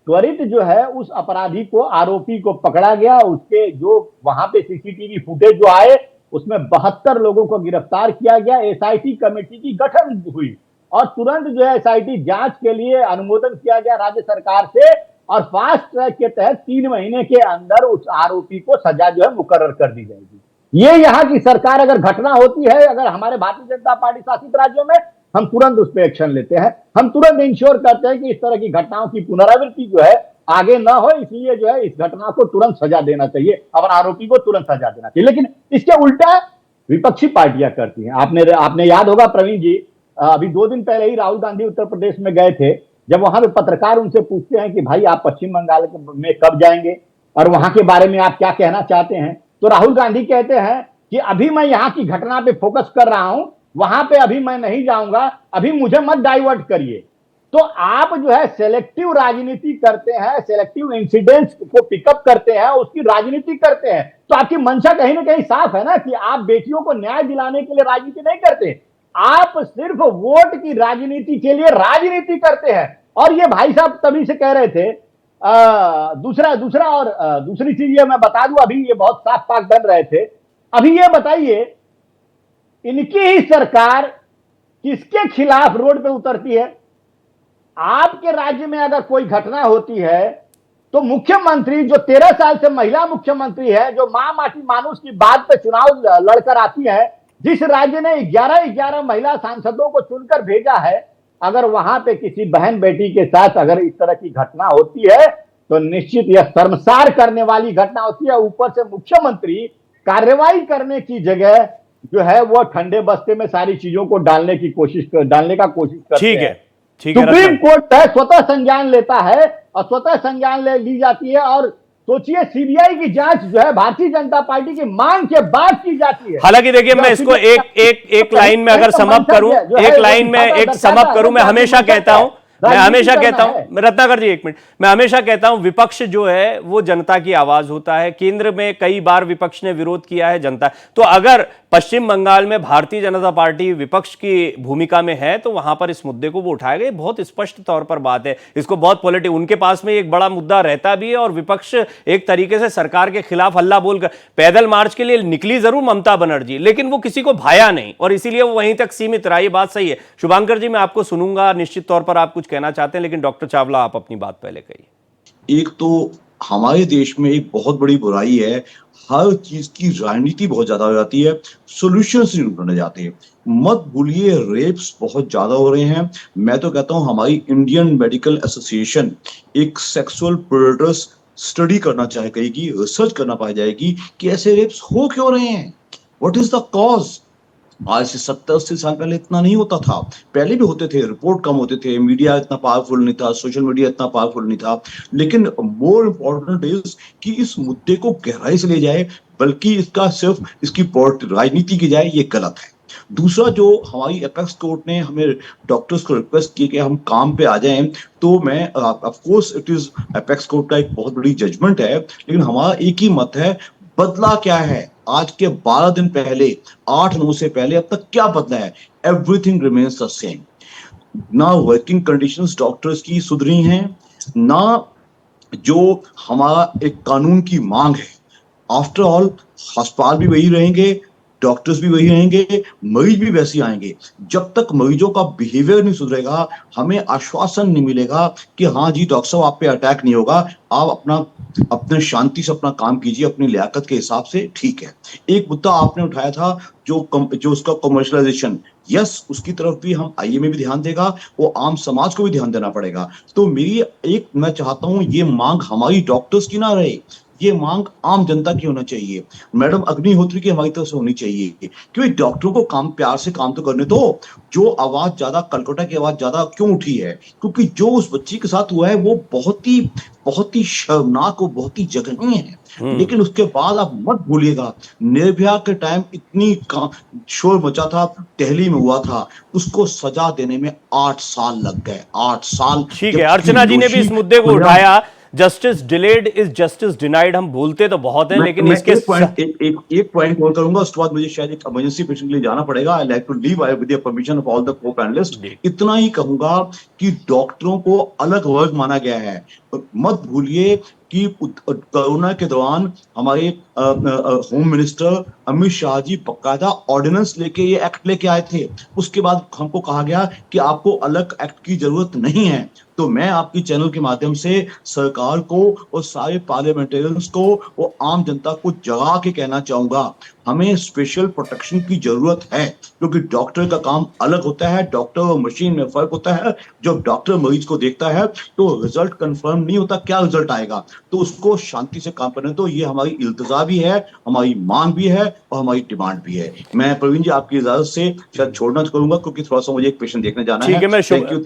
त्वरित जो है उस अपराधी को, आरोपी को पकड़ा गया। उसके जो वहां पे सीसीटीवी फुटेज जो आए उसमें 72 लोगों को गिरफ्तार किया गया। एसआईटी कमेटी की गठन हुई और तुरंत जो है एसआईटी जांच के लिए अनुमोदन किया गया राज्य सरकार से और फास्ट ट्रैक के तहत 3 महीने के अंदर उस आरोपी को सजा जो है मुकर्रर कर दी जाएगी। ये यहाँ की सरकार, अगर घटना होती है अगर हमारे भारतीय जनता पार्टी शासित राज्यों में, हम तुरंत उस पर एक्शन लेते हैं। हम तुरंत इंश्योर करते हैं कि इस तरह की घटनाओं की पुनरावृत्ति जो है आगे ना हो, इसलिए जो है इस घटना को तुरंत सजा देना चाहिए और आरोपी को तुरंत सजा देना चाहिए। लेकिन इसके उल्टा विपक्षी पार्टियां करती हैं। आपने याद होगा प्रवीण जी, अभी 2 दिन पहले ही राहुल गांधी उत्तर प्रदेश में गए थे जब वहां पे पत्रकार उनसे पूछते हैं कि भाई आप पश्चिम बंगाल में कब जाएंगे और वहां के बारे में आप क्या कहना चाहते हैं, तो राहुल गांधी कहते हैं कि अभी मैं यहाँ की घटना पे फोकस कर रहा हूं, वहां पे अभी मैं नहीं जाऊंगा, अभी मुझे मत डाइवर्ट करिए। तो आप जो है सेलेक्टिव राजनीति करते हैं, सेलेक्टिव इंसिडेंट्स को पिकअप करते हैं, उसकी राजनीति करते हैं। तो आपकी मंशा कहीं ना कहीं साफ है ना कि आप बेटियों को न्याय दिलाने के लिए राजनीति नहीं करते, आप सिर्फ वोट की राजनीति के लिए राजनीति करते हैं। और ये भाई साहब तभी से कह रहे थे दूसरी चीज ये मैं बता दूं, अभी ये बहुत साफ पाक बन रहे थे। अभी ये बताइए, इनकी ही सरकार किसके खिलाफ रोड पे उतरती है? आपके राज्य में अगर कोई घटना होती है तो मुख्यमंत्री जो 13 साल से महिला मुख्यमंत्री है, जो मां माटी मानुष की बात पे चुनाव लड़कर आती है, जिस राज्य ने 11 महिला सांसदों को चुनकर भेजा है, अगर वहां पे किसी बहन बेटी के साथ अगर इस तरह की घटना होती है तो निश्चित यह शर्मसार करने वाली घटना होती है। ऊपर से मुख्यमंत्री कार्रवाई करने की जगह जो है वो ठंडे बस्ते में सारी चीजों को डालने का कोशिश करते ठीक हैं। है, ठीक है। सुप्रीम कोर्ट स्वतः संज्ञान लेता है और स्वतः संज्ञान ली जाती है, और सोचिए सीबीआई की जांच जो है भारतीय जनता पार्टी की मांग के बाद की जाती है। हालांकि देखिए, मैं इसको एक लाइन में अगर समअप करूं, मैं हमेशा कहता हूं, रत्नाकर जी एक मिनट, मैं हमेशा कहता हूं विपक्ष जो है वो जनता की आवाज होता है। केंद्र में कई बार विपक्ष ने विरोध किया है, जनता। तो अगर पश्चिम बंगाल में भारतीय जनता पार्टी विपक्ष की भूमिका में है तो वहां पर इस मुद्दे को वो उठाएगा। ये बहुत स्पष्ट तौर पर बात है, इसको बहुत पॉलिटिक, उनके पास में एक बड़ा मुद्दा रहता भी है और विपक्ष एक तरीके से सरकार के खिलाफ हल्ला बोलकर पैदल मार्च के लिए निकली जरूर ममता बनर्जी, लेकिन वो किसी को भाया नहीं और इसीलिए वो वहीं तक सीमित रहा। ये बात सही है। शुभांकर जी, मैं आपको सुनूंगा, निश्चित तौर पर आप कुछ कहना चाहते हैं, लेकिन डॉक्टर चावला आप अपनी बात पहले कहिए। एक तो हमारे देश में एक बहुत बड़ी बुराई है, हर चीज की राजनीति बहुत ज्यादा हो जाती है, सॉल्यूशंस नहीं ढूंढने जाते हैं। मत भूलिए रेप्स बहुत ज्यादा हो रहे हैं। मैं तो कहता हूं हमारी इंडियन मेडिकल एसोसिएशन एक सेक्सुअल प्रेडेटर्स स्टडी करना चाहे कहेगी, रिसर्च करना पाई जाएगी कि ऐसे रेप्स हो क्यों रहे हैं, व्हाट इज द कॉज। आज से 70-80 साल पहले इतना नहीं होता था, पहले भी होते थे, रिपोर्ट कम होते थे, मीडिया इतना पावरफुल नहीं था, सोशल मीडिया इतना पावरफुल नहीं था। लेकिन मोर इम्पोर्टेंट इज कि इस मुद्दे को गहराई से ले जाए, बल्कि इसका सिर्फ इसकी राजनीति की जाए, ये गलत है। दूसरा, जो हमारी एपेक्स कोर्ट ने हमें डॉक्टर्स को रिक्वेस्ट की कि हम काम पे आ जाएं, तो मैं of course it is apex court का एक बहुत बड़ी जजमेंट है, लेकिन हमारा एक ही मत है, बदला क्या है आज के 12 दिन पहले, 8-9 से पहले अब तक क्या बदला है? Everything remains the same. ना वर्किंग कंडीशंस डॉक्टर्स की सुधरी हैं, ना जो हमारा एक कानून की मांग है। आफ्टर ऑल अस्पताल भी वही रहेंगे, डॉक्टर्स भी वही रहेंगे, मरीज भी वैसे आएंगे। जब तक मरीजों का बिहेवियर नहीं सुधरेगा, हमें आश्वासन नहीं मिलेगा कि हाँ जी डॉक्टर साहब आप पे अटैक नहीं होगा, आप अपने शांति से अपना काम कीजिए, अपनी लियाकत के हिसाब से, ठीक है। एक मुद्दा आपने उठाया था जो उसका कमर्शलाइजेशन, यस, उसकी तरफ भी हम आईएमए भी ध्यान देगा, वो आम समाज को भी ध्यान देना पड़ेगा। तो मैं चाहता हूं ये मांग हमारी डॉक्टर्स की ना रहे, ये मांग आम जनता की होना चाहिए, मैडम अग्निहोत्री की हमारी तरफ से होनी चाहिए, क्योंकि डॉक्टरों को काम प्यार से काम तो करने दो। जो आवाज ज्यादा, कलकत्ता की आवाज ज्यादा क्यों उठी है? क्योंकि जो उस बच्ची के साथ हुआ है वो बहुत ही शर्मनाक और बहुत ही जघन्य है। लेकिन उसके बाद आप मत भूलिएगा, निर्भया के टाइम इतनी शोर मचा था, दिल्ली में हुआ था, उसको सजा देने में 8 साल लग गए, 8 साल। ठीक है, अर्चना जी ने भी इस मुद्दे को उठाया, justice delayed is justice denied. हम बोलते तो बहुत हैं, लेकिन इसके एक पॉइंट और करूंगा, उसके बाद मुझे शायद एक इमरजेंसी पेशेंट के लिए जाना पड़ेगा। I like to leave with the permission of all the co panelist. इतना ही कहूंगा कि डॉक्टरों को अलग वर्ग माना गया है। मत भूलिए कि कोरोना के दौरान हमारे होम मिनिस्टर अमित शाह जी बकायदा ऑर्डिनेंस लेके ये एक्ट लेके आए थे। उसके बाद हमको कहा गया कि आपको अलग एक्ट की जरूरत नहीं है। तो मैं आपकी चैनल के माध्यम से सरकार को और सारे पार्लियामेंटेरियंस को और आम जनता को जगा के कहना चाहूंगा, हमें स्पेशल प्रोटेक्शन की जरूरत है, क्योंकि डॉक्टर का काम अलग होता है, डॉक्टर और मशीन में फर्क होता है। जब डॉक्टर मरीज को देखता है तो रिजल्ट कंफर्म नहीं होता, क्या रिजल्ट आएगा, तो उसको शांति से काम करने दो। ये हमारी इल्तिजा भी है, हमारी मांग भी है और हमारी डिमांड भी है। मैं प्रवीण जी आपकी इजाजत से शायद छोड़ना करूंगा, क्योंकि थोड़ा सा मुझे एक पेशेंट देखने जाना है। ठीक है, मैं थैंक यू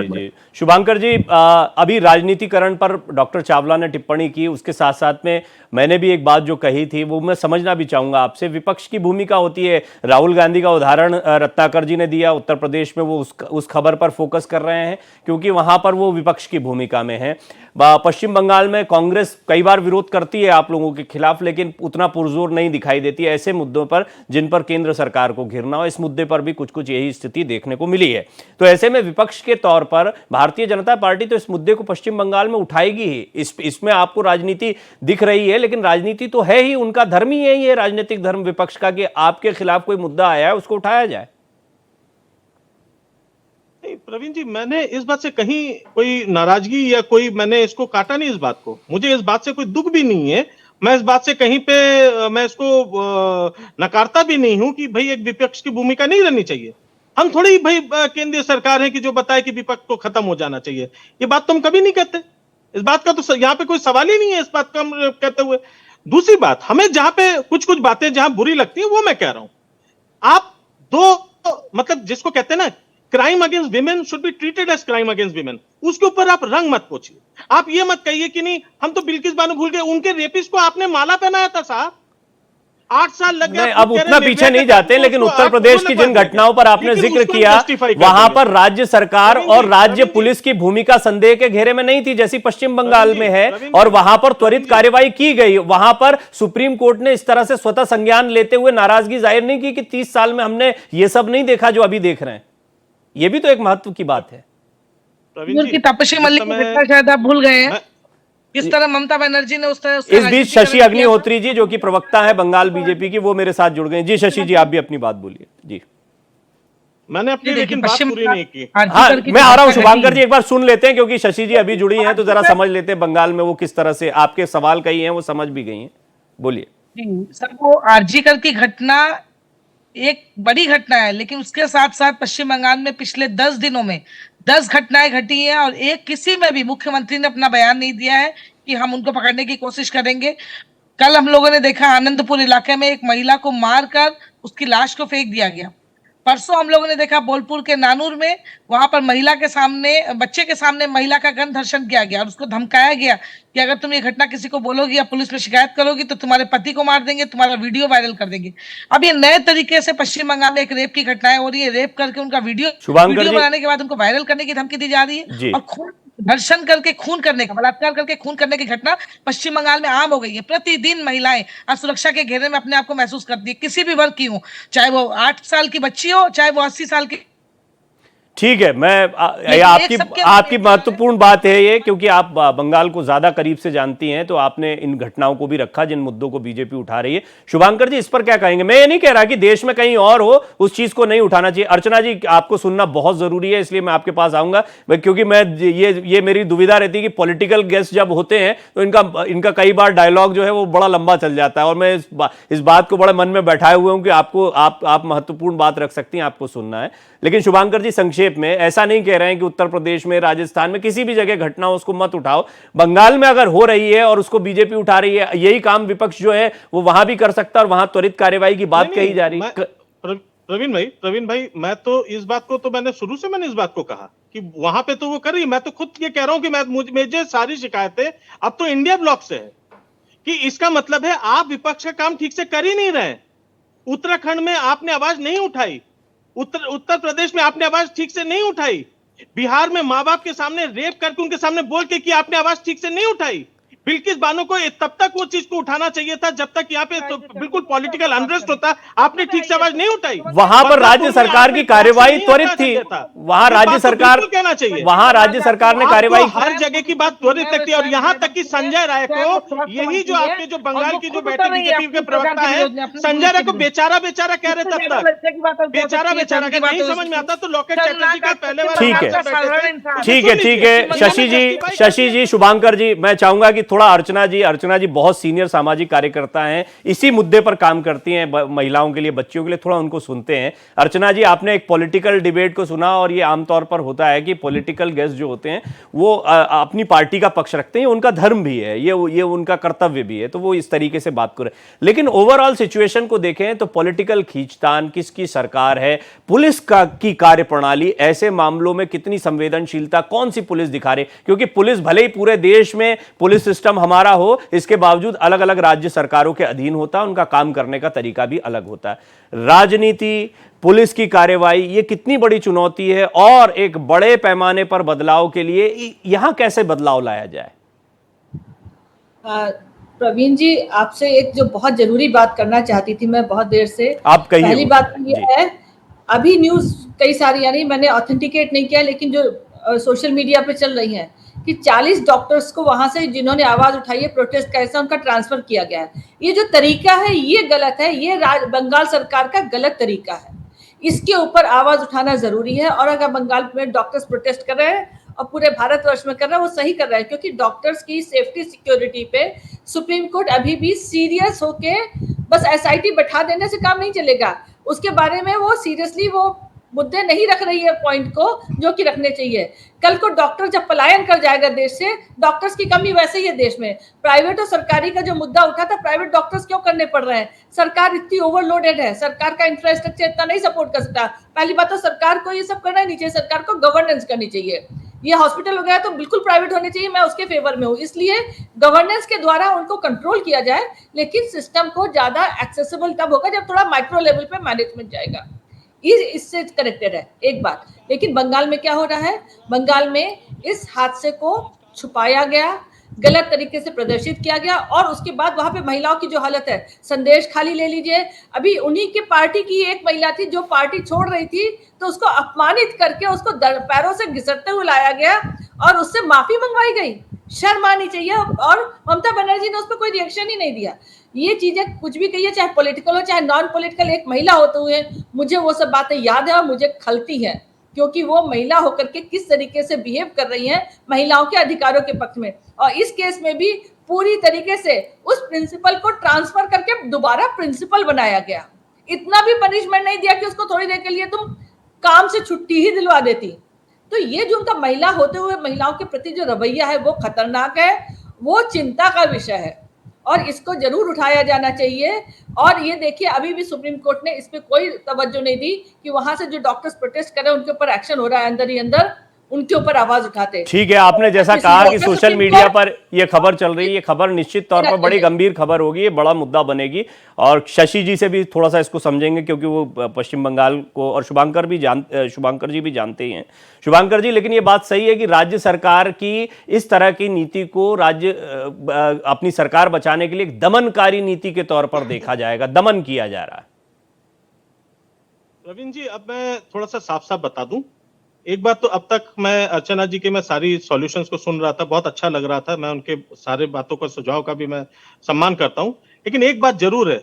जी शुभांकर जी, अभी राजनीतिकरण पर डॉक्टर चावला ने टिप्पणी की, उसके साथ साथ में मैंने भी एक बात जो कही थी वो मैं समझना भी चाहूंगा आपसे। विपक्ष की भूमिका होती है, राहुल गांधी का उदाहरण रत्नाकर जी ने दिया, उत्तर प्रदेश में वो उस खबर पर फोकस कर रहे हैं क्योंकि वहां पर वो विपक्ष की भूमिका में है। पश्चिम बंगाल में कांग्रेस कई बार विरोध करती है आप लोगों के खिलाफ, लेकिन उतना पुरजोर नहीं दिखाई देती है ऐसे मुद्दों पर जिन पर केंद्र सरकार को घिरना हो। इस मुद्दे पर भी कुछ कुछ यही स्थिति देखने को मिली है। तो ऐसे में विपक्ष के तौर पर भारतीय जनता पार्टी तो इस मुद्दे को पश्चिम बंगाल में उठाएगी ही। इसमें आपको राजनीति दिख रही है, लेकिन राजनीति तो है ही, उनका धर्म ही यही है, राजनीतिक धर्म विपक्ष का, कि आपके खिलाफ कोई मुद्दा आया है उसको उठाया जाए। प्रवीण जी, मैंने इस बात से कहीं कोई नाराजगी या कोई मैंने इसको काटा नहीं, इस बात को मुझे इस बात से कोई दुख भी नहीं है। मैं इस बात से कहीं पे मैं इसको नकारता भी नहीं हूं कि भाई एक विपक्ष की भूमिका नहीं रहनी चाहिए। हम थोड़ी भाई केंद्रीय सरकार है कि जो बताए कि विपक्ष को खत्म हो जाना चाहिए, ये बात तो हम कभी नहीं कहते। इस बात का तो यहाँ पे कोई सवाल ही नहीं है इस बात का हम कहते हुए। दूसरी बात, हमें जहां पे कुछ कुछ बातें जहां बुरी लगती है वो मैं कह रहा हूं। आप दो मतलब जिसको कहते हैं ना crime against women should be treated as crime against women, उसके ऊपर आप रंग मत पोछिए। आप ये मत कहिए कि नहीं हम तो बिल्किस बानो भूल गए, उनके रेपिस्ट को आपने माला पहनाया था साहब, 8 साल लग गए। अब उतना पीछे नहीं जाते, लेकिन उत्तर प्रदेश की जिन घटनाओं पर आपने जिक्र किया वहां पर राज्य सरकार और राज्य पुलिस की भूमिका संदेह के घेरे में नहीं थी, जैसी पश्चिम बंगाल में है, और वहां पर त्वरित कार्रवाई की गई। वहां पर सुप्रीम कोर्ट ने इस तरह से स्वतः संज्ञान लेते हुए नाराजगी जाहिर नहीं की कि 30 साल में हमने ये सब नहीं देखा जो अभी देख रहे हैं। ये भी तो एक महत्व की बात है। की तपस्वी मल्लिक की घटना शायद आप भूल गए हैं, किस तरह ममता बनर्जी ने उस तरह इस बीच शशि अग्निहोत्री जी जो कि प्रवक्ता है बंगाल बीजेपी की, वो मेरे साथ जुड़ गए। जी शशि जी, आप भी अपनी बात बोलिए। जी मैंने अपनी लेकिन बात पूरी नहीं की। हाँ, मैं आ रहा हूं शुभांकर जी, एक बार सुन लेते हैं क्योंकि शशि जी अभी जुड़ी हैं, तो जरा समझ लेते हैं बंगाल में वो किस तरह से आपके सवाल कही हैं वो समझ भी गई हैं। बोलिए। सर, वो आरजीकर की घटना एक बड़ी घटना है, लेकिन उसके साथ साथ पश्चिम बंगाल में पिछले 10 दिनों में 10 घटनाएं घटी हैं और एक किसी में भी मुख्यमंत्री ने अपना बयान नहीं दिया है कि हम उनको पकड़ने की कोशिश करेंगे। कल हम लोगों ने देखा आनंदपुर इलाके में एक महिला को मारकर उसकी लाश को फेंक दिया गया। परसों हम लोगों ने देखा बोलपुर के नानूर में, वहां पर महिला के सामने, बच्चे के सामने महिला का गन धर्षण किया गया और उसको धमकाया गया कि अगर तुम ये घटना किसी को बोलोगी या पुलिस में शिकायत करोगी तो तुम्हारे पति को मार देंगे, तुम्हारा वीडियो वायरल कर देंगे। अब ये नए तरीके से पश्चिम बंगाल में एक रेप की घटनाएं हो रही है, रेप करके उनका वीडियो बनाने के बाद उनको वायरल करने की धमकी दी जा रही है और खून धर्षण करके खून करने का, बलात्कार करके खून करने की घटना पश्चिम बंगाल में आम हो गई है। प्रतिदिन महिलाएं असुरक्षा के घेरे में अपने आप को महसूस करती है, किसी भी वर्ग की हो, चाहे वो 8 साल की बच्ची हो, चाहे वो 80 साल की। ठीक है, मैं आपकी महत्वपूर्ण बात है ये, क्योंकि आप बंगाल को ज्यादा करीब से जानती हैं, तो आपने इन घटनाओं को भी रखा जिन मुद्दों को बीजेपी उठा रही है। शुभांकर जी, इस पर क्या कहेंगे? मैं ये नहीं कह रहा कि देश में कहीं और हो उस चीज को नहीं उठाना चाहिए। अर्चना जी, आपको सुनना बहुत जरूरी है, इसलिए मैं आपके पास आऊंगा, क्योंकि मैं ये मेरी दुविधा रहती है कि पॉलिटिकल गेस्ट जब होते हैं तो इनका कई बार डायलॉग जो है वो बड़ा लंबा चल जाता है, और मैं इस बात को बड़े मन में बैठाए हुए हूं कि आप महत्वपूर्ण बात रख सकती हैं, आपको सुनना है। लेकिन शुभांकर जी, संक्षेप में, ऐसा नहीं कह रहे हैं कि उत्तर प्रदेश में, राजस्थान में, किसी भी जगह घटना हो उसको मत उठाओ। बंगाल में अगर हो रही है और उसको बीजेपी उठा रही है, यही काम विपक्ष जो है वो वहां भी कर सकता है और वहां त्वरित कार्रवाई की बात कही जा रही है। प्रवीण भाई, मैं तो इस बात को तो मैंने शुरू से इस बात को कहा कि वहां पे तो वो कर रही है। मैं तो खुद ये कह रहा हूं कि मुझे सारी शिकायतें अब तो इंडिया ब्लॉक से है, कि इसका मतलब है आप विपक्ष का काम ठीक से कर ही नहीं रहे। उत्तराखंड में आपने आवाज नहीं उठाई, उत्तर प्रदेश में आपने आवाज ठीक से नहीं उठाई, बिहार में माँ बाप के सामने रेप करके उनके सामने बोल के कि आपने आवाज ठीक से नहीं उठाई। बिल्किस बानो को तब तक वो चीज को उठाना चाहिए था जब तक यहाँ पे तो बिल्कुल पॉलिटिकल अनरेस्ट होता, आपने ठीक से आवाज नहीं उठाई। वहां पर राज्य सरकार की कार्यवाही त्वरित थी, वहां राज्य सरकार कहना चाहिए, वहां राज्य सरकार ने कार्यवाही, हर जगह की बात त्वरित लगती है। और यहाँ तक कि संजय राय को, यही जो आपके जो बंगाल की जो बैठे बीजेपी के प्रवक्ता है, संजय राय को बेचारा बेचारा कह रहे तब तक, बेचारा नहीं समझ में आता तो लॉकेट चैटर्जी का पहले वाला। ठीक है शशि जी, शुभांकर जी, मैं चाहूंगा कि थोड़ा अर्चना जी बहुत सीनियर सामाजिक कार्यकर्ता हैं, इसी मुद्दे पर काम करती हैं, महिलाओं के लिए, बच्चियों के लिए, थोड़ा उनको सुनते हैं। अर्चना जी, आपने एक पॉलिटिकल डिबेट को सुना और ये आमतौर पर होता है कि पॉलिटिकल गेस्ट जो होते हैं वो अपनी पार्टी का पक्ष रखते हैं, उनका धर्म भी है, ये उनका कर्तव्य भी है, तो वो इस तरीके से बात करें। लेकिन ओवरऑल सिचुएशन को देखें तो पॉलिटिकल खींचतान, किसकी सरकार है, पुलिस की कार्यप्रणाली, ऐसे मामलों में कितनी संवेदनशीलता कौन सी पुलिस दिखा रही, क्योंकि पुलिस भले ही पूरे देश में पुलिस सिस्टम हमारा हो, इसके बावजूद अलग अलग राज्य सरकारों के अधीन होता है, उनका काम करने का तरीका भी अलग होता है। राजनीति, पुलिस की कार्यवाही, ये कितनी बड़ी चुनौती है और एक बड़े पैमाने पर बदलाव के लिए यहां कैसे बदलाव लाया जाए? प्रवीण जी, आपसे एक जो बहुत जरूरी बात करना चाहती थी मैं बहुत देर से, आप कहिए। पहली बात ये है, अभी न्यूज कई सारी, यानी मैंने ऑथेंटिकेट नहीं किया, लेकिन जो सोशल मीडिया पे चल रही हैं कि 40 डॉक्टर्स को वहां से जिन्होंने आवाज उठाई है प्रोटेस्ट का, ऐसा उनका ट्रांसफर किया गया है। ये जो तरीका है ये गलत है, ये बंगाल सरकार का गलत तरीका है, इसके ऊपर आवाज उठाना जरूरी है। और अगर बंगाल में डॉक्टर्स प्रोटेस्ट कर रहे हैं और पूरे भारतवर्ष में कर रहे हैं, वो सही कर रहे हैं, क्योंकि डॉक्टर्स की सेफ्टी सिक्योरिटी पे सुप्रीम कोर्ट अभी भी सीरियस होके, बस एसआईटी बैठा देने से काम नहीं चलेगा, उसके बारे में वो सीरियसली वो मुद्दे नहीं रख रही है पॉइंट को जो कि रखने चाहिए। कल को डॉक्टर जब पलायन कर जाएगा देश से, डॉक्टर्स की कमी वैसे ही है देश में। प्राइवेट और सरकारी का जो मुद्दा उठा था, प्राइवेट डॉक्टर्स क्यों करने पड़ रहे हैं? सरकार इतनी ओवरलोडेड है, सरकार का इंफ्रास्ट्रक्चर इतना नहीं सपोर्ट कर सकता। पहली बात तो सरकार को ये सब करना नहीं चाहिए, सरकार को गवर्नेंस करनी चाहिए। ये हॉस्पिटल वगैरह तो बिल्कुल प्राइवेट होने चाहिए, मैं उसके फेवर में हूँ, इसलिए गवर्नेंस के द्वारा उनको कंट्रोल किया जाए, लेकिन सिस्टम को ज्यादा एक्सेसिबल तब होगा जब थोड़ा माइक्रो लेवल पे मैनेजमेंट जाएगा। इससे कनेक्टेड है एक बात। लेकिन बंगाल में क्या हो रहा है, बंगाल में इस हादसे को छुपाया गया, गलत तरीके से प्रदर्शित किया गया, और उसके बाद वहां पे महिलाओं की जो हालत है, संदेश खाली ले लीजिए, अभी उन्हीं के पार्टी की एक महिला थी जो पार्टी छोड़ रही थी, तो उसको अपमानित करके उसको पैरों से घिसटते हुए लाया गया और उससे माफी मंगवाई गई। शर्म आनी चाहिए। और ममता बनर्जी ने उस पर कोई रिएक्शन ही नहीं दिया। ये चीजें कुछ भी कहिए, चाहे पॉलिटिकल हो चाहे नॉन पॉलिटिकल, एक महिला होते हुए मुझे वो सब बातें याद है और मुझे खलती है, क्योंकि वो महिला होकर के किस तरीके से बिहेव कर रही हैं महिलाओं के अधिकारों के पक्ष में। और इस केस में भी पूरी तरीके से उस प्रिंसिपल को ट्रांसफर करके दोबारा प्रिंसिपल बनाया गया। इतना भी पनिशमेंट नहीं दिया कि उसको थोड़ी देर के लिए तुम काम से छुट्टी ही दिलवा देती। तो ये जो उनका महिला होते हुए महिलाओं के प्रति जो रवैया है वो खतरनाक है, वो चिंता का विषय है और इसको जरूर उठाया जाना चाहिए। और ये देखिए, अभी भी सुप्रीम कोर्ट ने इस पे कोई तवज्जो नहीं दी कि वहां से जो डॉक्टर्स प्रोटेस्ट कर रहे हैं उनके ऊपर एक्शन हो रहा है, अंदर ही अंदर उनके ऊपर आवाज उठाते। ठीक है, आपने जैसा कहा कि सोशल मीडिया पर यह खबर चल रही है, ये खबर निश्चित तौर पर बड़ी गंभीर खबर होगी, ये बड़ा मुद्दा बनेगी। और शशि जी से भी थोड़ा सा इसको समझेंगे, क्योंकि वो पश्चिम बंगाल को, और शुभांकर जी भी जानते ही हैं। शुभांकर जी, लेकिन ये बात सही है कि राज्य सरकार की इस तरह की नीति को राज्य अपनी सरकार बचाने के लिए एक दमनकारी नीति के तौर पर देखा जाएगा, दमन किया जा रहा है। प्रवीण जी, अब मैं थोड़ा सा साफ साफ बता दूं, एक बात तो अब तक मैं अर्चना जी के मैं सारी सॉल्यूशंस को सुन रहा था, बहुत अच्छा लग रहा था, मैं उनके सारे बातों का सुझाव का भी मैं सम्मान करता हूं। लेकिन एक बात जरूर है,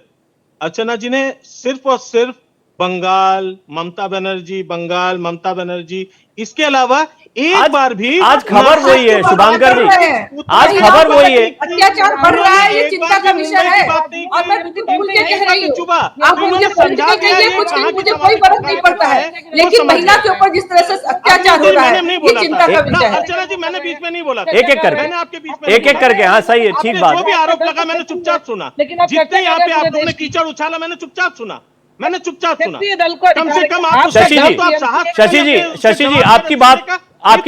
अर्चना जी ने सिर्फ और सिर्फ बंगाल ममता बनर्जी, इसके अलावा एक बार भी, आज खबर वही है शुभांकर जी, आज खबर वही है, अत्याचार बढ़ रहा है, ये चिंता का विषय है। और मैं बिल्कुल के कह रही हूँ, आप मुझे पॉलिटिकल कहिए, कुछ नहीं, मुझे कोई फर्क नहीं पड़ता है, लेकिन महिला के ऊपर जिस तरह से अत्याचार हो रहा है ये चिंता का विषय है। अर्चना जी, मैंने बीच में नहीं बोला, एक एक करके, मैंने आपके बीच में एक एक करके, हाँ सही है, ठीक बात। जो भी आरोप लगा मैंने चुपचाप सुना, जितने यहाँ पे आप लोगों ने कीचड़ उछाला मैंने चुपचाप सुना। कम से कम आप शशि जी, आपकी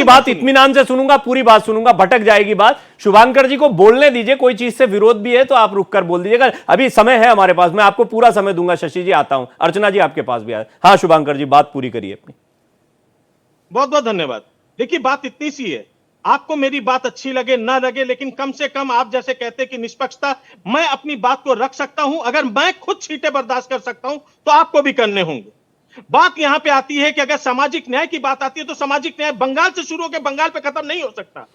बात इत्मीनान से सुनूंगा, पूरी बात सुनूंगा, भटक जाएगी बात। शुभांकर जी को बोलने दीजिए, कोई चीज से विरोध भी है तो आप रुक कर बोल दीजिएगा, अभी समय है हमारे पास, मैं आपको पूरा समय दूंगा। शशि जी आता हूं, अर्चना जी आपके पास भी आए। हाँ शुभांकर जी, बात पूरी करिए अपनी। बहुत बहुत धन्यवाद। देखिए, बात इतनी सी है, आपको मेरी बात अच्छी लगे ना लगे, लेकिन कम से कम आप जैसे कहते कि निष्पक्षता, मैं अपनी बात को रख सकता हूं। अगर मैं खुद छींटे बर्दाश्त कर सकता हूं तो आपको भी करने होंगे। बात यहां पे आती है कि अगर सामाजिक न्याय की बात आती है तो सामाजिक न्याय बंगाल से शुरू होकर बंगाल पे खत्म नहीं हो सकता।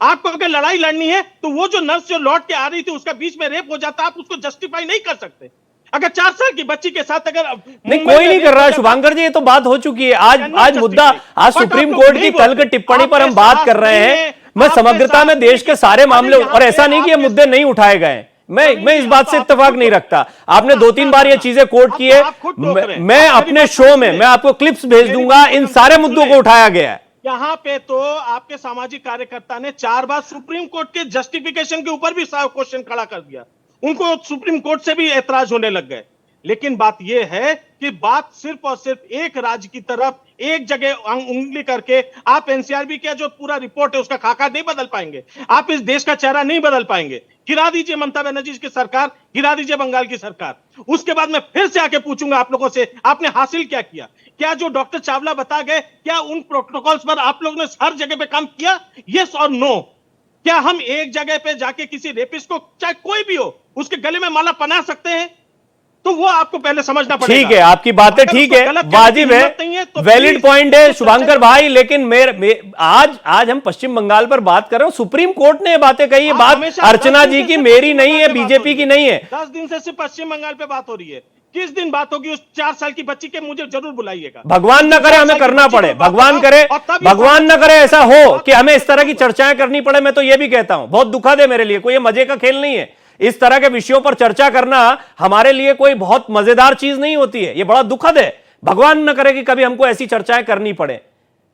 आपको अगर लड़ाई लड़नी है तो वो जो नर्स जो लौट के आ रही थी उसका बीच में रेप हो जाता, आप उसको जस्टिफाई नहीं कर सकते। अगर 4 साल की बच्ची के साथ अगर नहीं, कोई नहीं कर रहा है शुभांकर जी, ये तो बात हो चुकी है। आज मुद्दा, आज सुप्रीम कोर्ट की कल की टिप्पणी पर हम बात कर रहे हैं। मैं समग्रता में देश के सारे मामले, और ऐसा नहीं कि ये मुद्दे नहीं उठाए गए, मैं इस बात से इत्तेफाक नहीं रखता। आपने 2-3 बार ये चीजें कोट की है, मैं अपने शो में मैं आपको क्लिप्स भेज दूंगा, इन सारे मुद्दों को उठाया गया है। यहाँ पे तो आपके सामाजिक कार्यकर्ता ने 4 बार सुप्रीम कोर्ट के जस्टिफिकेशन के ऊपर भी क्वेश्चन खड़ा कर दिया, उनको सुप्रीम कोर्ट से भी एतराज होने लग गए। लेकिन बात यह है कि बात सिर्फ और सिर्फ एक राज्य की तरफ एक जगह उंगली करके आप एनसीआरबी का जो पूरा रिपोर्ट है उसका खाका नहीं बदल पाएंगे, आप इस देश का चेहरा नहीं बदल पाएंगे। गिरा दीजिए ममता बनर्जी की सरकार, गिरा दीजिए बंगाल की सरकार, उसके बाद मैं फिर से आके पूछूंगा आप लोगों से, आपने हासिल क्या किया? क्या जो डॉक्टर चावला बता गए, क्या उन प्रोटोकॉल्स पर आप लोगों ने हर जगह पे काम किया? यस और नो। क्या हम एक जगह पे जाके किसी रेपिस्ट को, चाहे कोई भी हो, उसके गले में माला पहना सकते हैं? तो वो आपको पहले समझना पड़ेगा। ठीक है, आपकी बातें ठीक है, वाजिब है, वैलिड पॉइंट है शुभांकर भाई, लेकिन आज हम पश्चिम बंगाल पर बात कर रहे हो, सुप्रीम कोर्ट ने ये बातें कही, ये बात अर्चना जी की, मेरी नहीं है, बीजेपी की नहीं है। 10 दिन से सिर्फ पश्चिम बंगाल पे बात हो रही है, किस दिन बात होगी उस 4 साल की बच्ची के? मुझे जरूर बुलाइएगा। भगवान न करे हमें करना पड़े, भगवान न करे ऐसा हो कि हमें इस तरह की चर्चाएं करनी पड़े। मैं तो ये भी कहता हूं, बहुत दुखद है मेरे लिए, कोई ये मजे का खेल नहीं है। इस तरह के विषयों पर चर्चा करना हमारे लिए कोई बहुत मजेदार चीज नहीं होती है, ये बड़ा दुखद है। भगवान न करे कि कभी हमको ऐसी चर्चाएं करनी पड़े,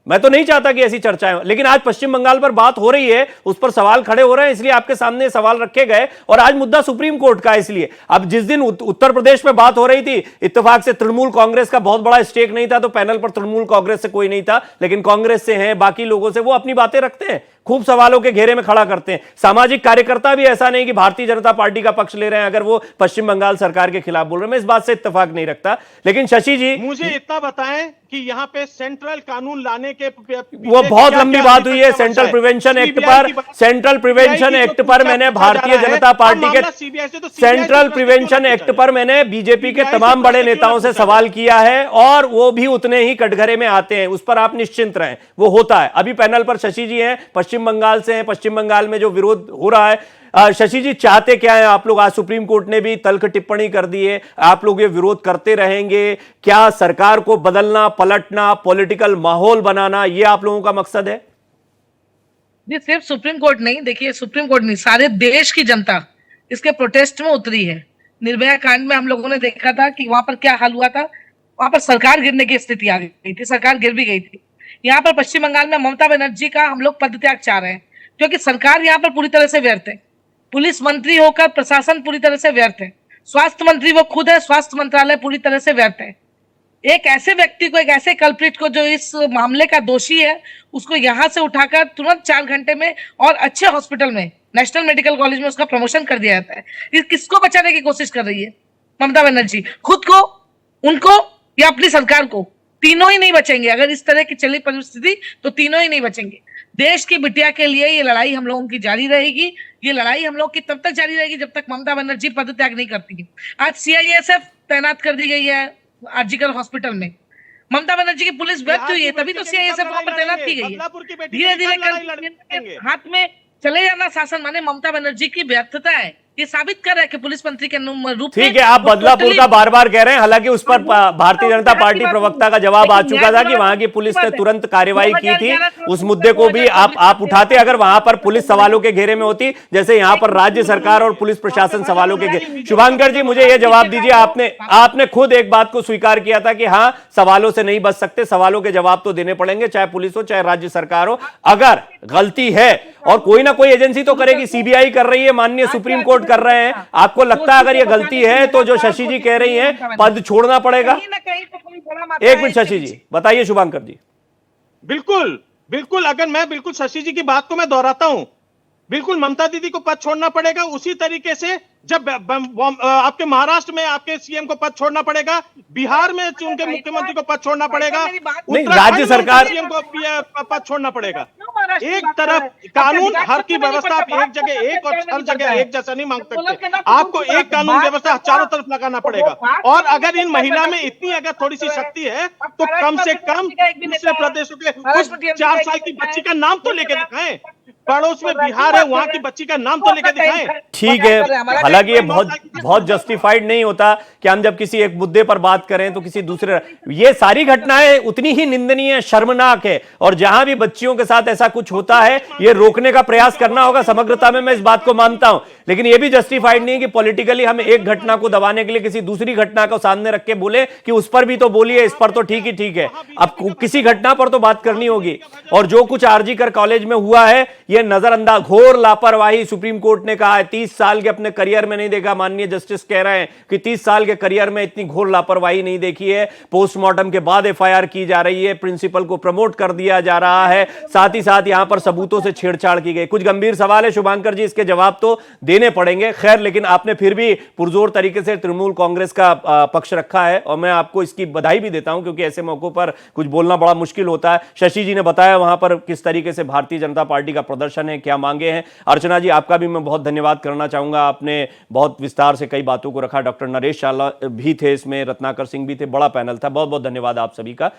मैं तो नहीं चाहता कि ऐसी चर्चाएं हो, लेकिन आज पश्चिम बंगाल पर बात हो रही है, उस पर सवाल खड़े हो रहे हैं, इसलिए आपके सामने सवाल रखे गए, और आज मुद्दा सुप्रीम कोर्ट का है। इसलिए अब जिस दिन उत्तर प्रदेश में बात हो रही थी, इत्तेफाक से तृणमूल कांग्रेस का बहुत बड़ा स्टेक नहीं था, तो पैनल पर तृणमूल कांग्रेस से कोई नहीं था, लेकिन कांग्रेस से हैं, बाकी लोगों से, वो अपनी बातें रखते हैं, खूब सवालों के घेरे में खड़ा करते हैं। सामाजिक कार्यकर्ता भी ऐसा नहीं कि भारतीय जनता पार्टी का पक्ष ले रहे हैं अगर वो पश्चिम बंगाल सरकार के खिलाफ बोल रहे हैं, मैं इस बात से इत्तेफाक नहीं रखता। लेकिन शशि जी, मुझे इतना बताएं कि यहाँ पे सेंट्रल कानून लाने के वो बहुत लंबी बात हुई है सेंट्रल प्रिवेंशन एक्ट पर, सेंट्रल प्रिवेंशन एक्ट पर मैंने भारतीय जनता पार्टी के सेंट्रल प्रिवेंशन एक्ट पर मैंने बीजेपी के तमाम बड़े नेताओं से सवाल किया है, और वो भी उतने ही कटघरे में आते हैं, उस पर आप निश्चिंत रहें, वो होता है। अभी पैनल पर शशि जी हैं, पश्चिम बंगाल से हैं, पश्चिम बंगाल में जो विरोध हो रहा है, शशि जी चाहते क्या है आप लोग? आज सुप्रीम कोर्ट ने भी तल्ख टिप्पणी कर दी है, आप लोग ये विरोध करते रहेंगे क्या? सरकार को बदलना, पलटना, पॉलिटिकल माहौल बनाना, ये आप लोगों का मकसद है? जी, सिर्फ सुप्रीम कोर्ट नहीं, देखिए सुप्रीम कोर्ट नहीं, सारे देश की जनता इसके प्रोटेस्ट में उतरी है। निर्भया कांड में हम लोगों ने देखा था कि वहां पर क्या हाल हुआ था, वहां पर सरकार गिरने की स्थिति आ गई थी, सरकार गिर भी गई थी। यहाँ पर पश्चिम बंगाल में ममता बनर्जी का हम लोग पदत्याग चाह रहे हैं, क्योंकि सरकार यहाँ पर पूरी तरह से व्यर्थ है, पुलिस मंत्री होकर प्रशासन पूरी तरह से व्यर्थ है, स्वास्थ्य मंत्री वो खुद है, स्वास्थ्य मंत्रालय पूरी तरह से व्यर्थ है। एक ऐसे व्यक्ति को, एक ऐसे कल्प्रिट को जो इस मामले का दोषी है, उसको यहाँ से उठाकर तुरंत 4 घंटे में और अच्छे हॉस्पिटल में, नेशनल मेडिकल कॉलेज में उसका प्रमोशन कर दिया जाता है। ये किसको बचाने की कोशिश कर रही है ममता बनर्जी? खुद को, उनको, या अपनी सरकार को? तीनों ही नहीं बचेंगे। अगर इस तरह की चली परिस्थिति तो तीनों ही नहीं बचेंगे। देश की बिटिया के लिए ये लड़ाई हम लोगों की जारी रहेगी। ये लड़ाई हम लोग की तब तक जारी रहेगी जब तक ममता बनर्जी पदत्याग नहीं करती है। आज सीआईएसएफ तैनात कर दी गई है आरजीकर हॉस्पिटल में। ममता बनर्जी की पुलिस व्यर्थ हुई है, तभी तो सीआईएसएफ वहां पर तैनात की गई है। धीरे धीरे हाथ में चले जाना शासन माने ममता बनर्जी की व्यर्थता है। ये साबित कर रहा है कि पुलिस मंत्री के रूप में। ठीक है, आप बदलापुर का बार बार कह रहे हैं, हालांकि उस पर भारतीय जनता पार्टी प्रवक्ता का जवाब आ चुका था कि वहां की पुलिस ने तुरंत कार्रवाई की थी। उस मुद्दे को भी आप उठाते अगर वहां पर पुलिस सवालों के घेरे में होती, जैसे यहां पर राज्य सरकार और पुलिस प्रशासन सवालों के घेरे। शुभांकर जी, मुझे यह जवाब दीजिए, आपने खुद एक बात को स्वीकार किया था कि हाँ, सवालों से नहीं बच सकते, सवालों के जवाब तो देने पड़ेंगे, चाहे पुलिस हो चाहे राज्य सरकार हो। अगर गलती है, और कोई ना कोई एजेंसी तो करेगी, सीबीआई कर रही है, माननीय सुप्रीम कोर्ट कर रहे हैं, आपको लगता है अगर ये गलती है तो जो शशि जी कह रही हैं पद छोड़ना पड़ेगा? एक मिनट शशि जी बताइए। शुभांकर जी, बिल्कुल बिल्कुल, अगर मैं बिल्कुल शशि जी की बात को मैं दोहराता हूं, बिल्कुल ममता दीदी को पद छोड़ना पड़ेगा। उसी तरीके से जब आपके महाराष्ट्र में आपके सीएम को पद छोड़ना पड़ेगा, बिहार में उनके मुख्यमंत्री को पद छोड़ना पड़ेगा, नहीं, राज्य सरकार सीएम को पद छोड़ना पड़ेगा। एक तरफ कानून, हर की व्यवस्था आप एक जगह एक और हर जगह एक जैसा नहीं मांग सकते। आपको एक कानून व्यवस्था चारों तरफ लगाना पड़ेगा। और अगर इन महिला में इतनी अगर थोड़ी सी शक्ति है तो कम से कम दूसरे प्रदेशों के उस 4 साल की बच्ची का नाम तो लेके दिखाएं। पड़ोस में बिहार है, वहां की बच्ची का नाम तो लेके दिखाएं। ठीक है, हालांकि ये बहुत जस्टिफाइड नहीं होता कि हम जब किसी एक मुद्दे पर बात करें तो किसी दूसरे, ये सारी घटनाएं उतनी ही निंदनीय, शर्मनाक है, और जहां भी बच्चियों के साथ ऐसा कुछ होता है ये रोकने का प्रयास करना होगा समग्रता में, मैं इस बात को मानता हूं, लेकिन ये भी जस्टिफाइड नहीं कि पॉलिटिकली हम एक घटना को दबाने के लिए किसी दूसरी घटना को सामने रख के बोले कि उस पर भी तो बोलिए, इस पर तो ठीक ही ठीक है। अब किसी घटना पर तो बात करनी होगी, और जो कुछ आरजी कर कॉलेज में हुआ है यह नजरअंदाज, घोर लापरवाही, सुप्रीम कोर्ट ने कहा है 30 साल के अपने करियर में नहीं देखा, माननीय जस्टिस कह रहे हैं कि 30 साल के करियर में इतनी घोर लापरवाही नहीं देखी है। पोस्टमार्टम के बाद एफआईआर की जा रही है, प्रिंसिपल को प्रमोट कर दिया जा रहा है, साथ ही साथ यहां पर सबूतों से छेड़छाड़ की गई। कुछ गंभीर सवाल है शुभांकर जी, इसके जवाब तो देने पड़ेंगे, खैर, लेकिन आपने फिर भी पुरजोर तरीके से तृणमूल कांग्रेस का पक्ष रखा है और मैं आपको इसकी बधाई भी देता हूं, क्योंकि ऐसे मौकों पर कुछ बोलना बड़ा मुश्किल होता है। शशि जी ने बताया वहां पर किस तरीके से भारतीय जनता पार्टी का प्रदर्शन है, क्या मांगे हैं। अर्चना जी, आपका भी मैं बहुत धन्यवाद करना चाहूंगा, आपने बहुत विस्तार से कई बातों को रखा। डॉक्टर नरेश शाला भी थे इसमें, रत्नाकर सिंह भी थे, बड़ा पैनल था, बहुत बहुत धन्यवाद आप सभी का।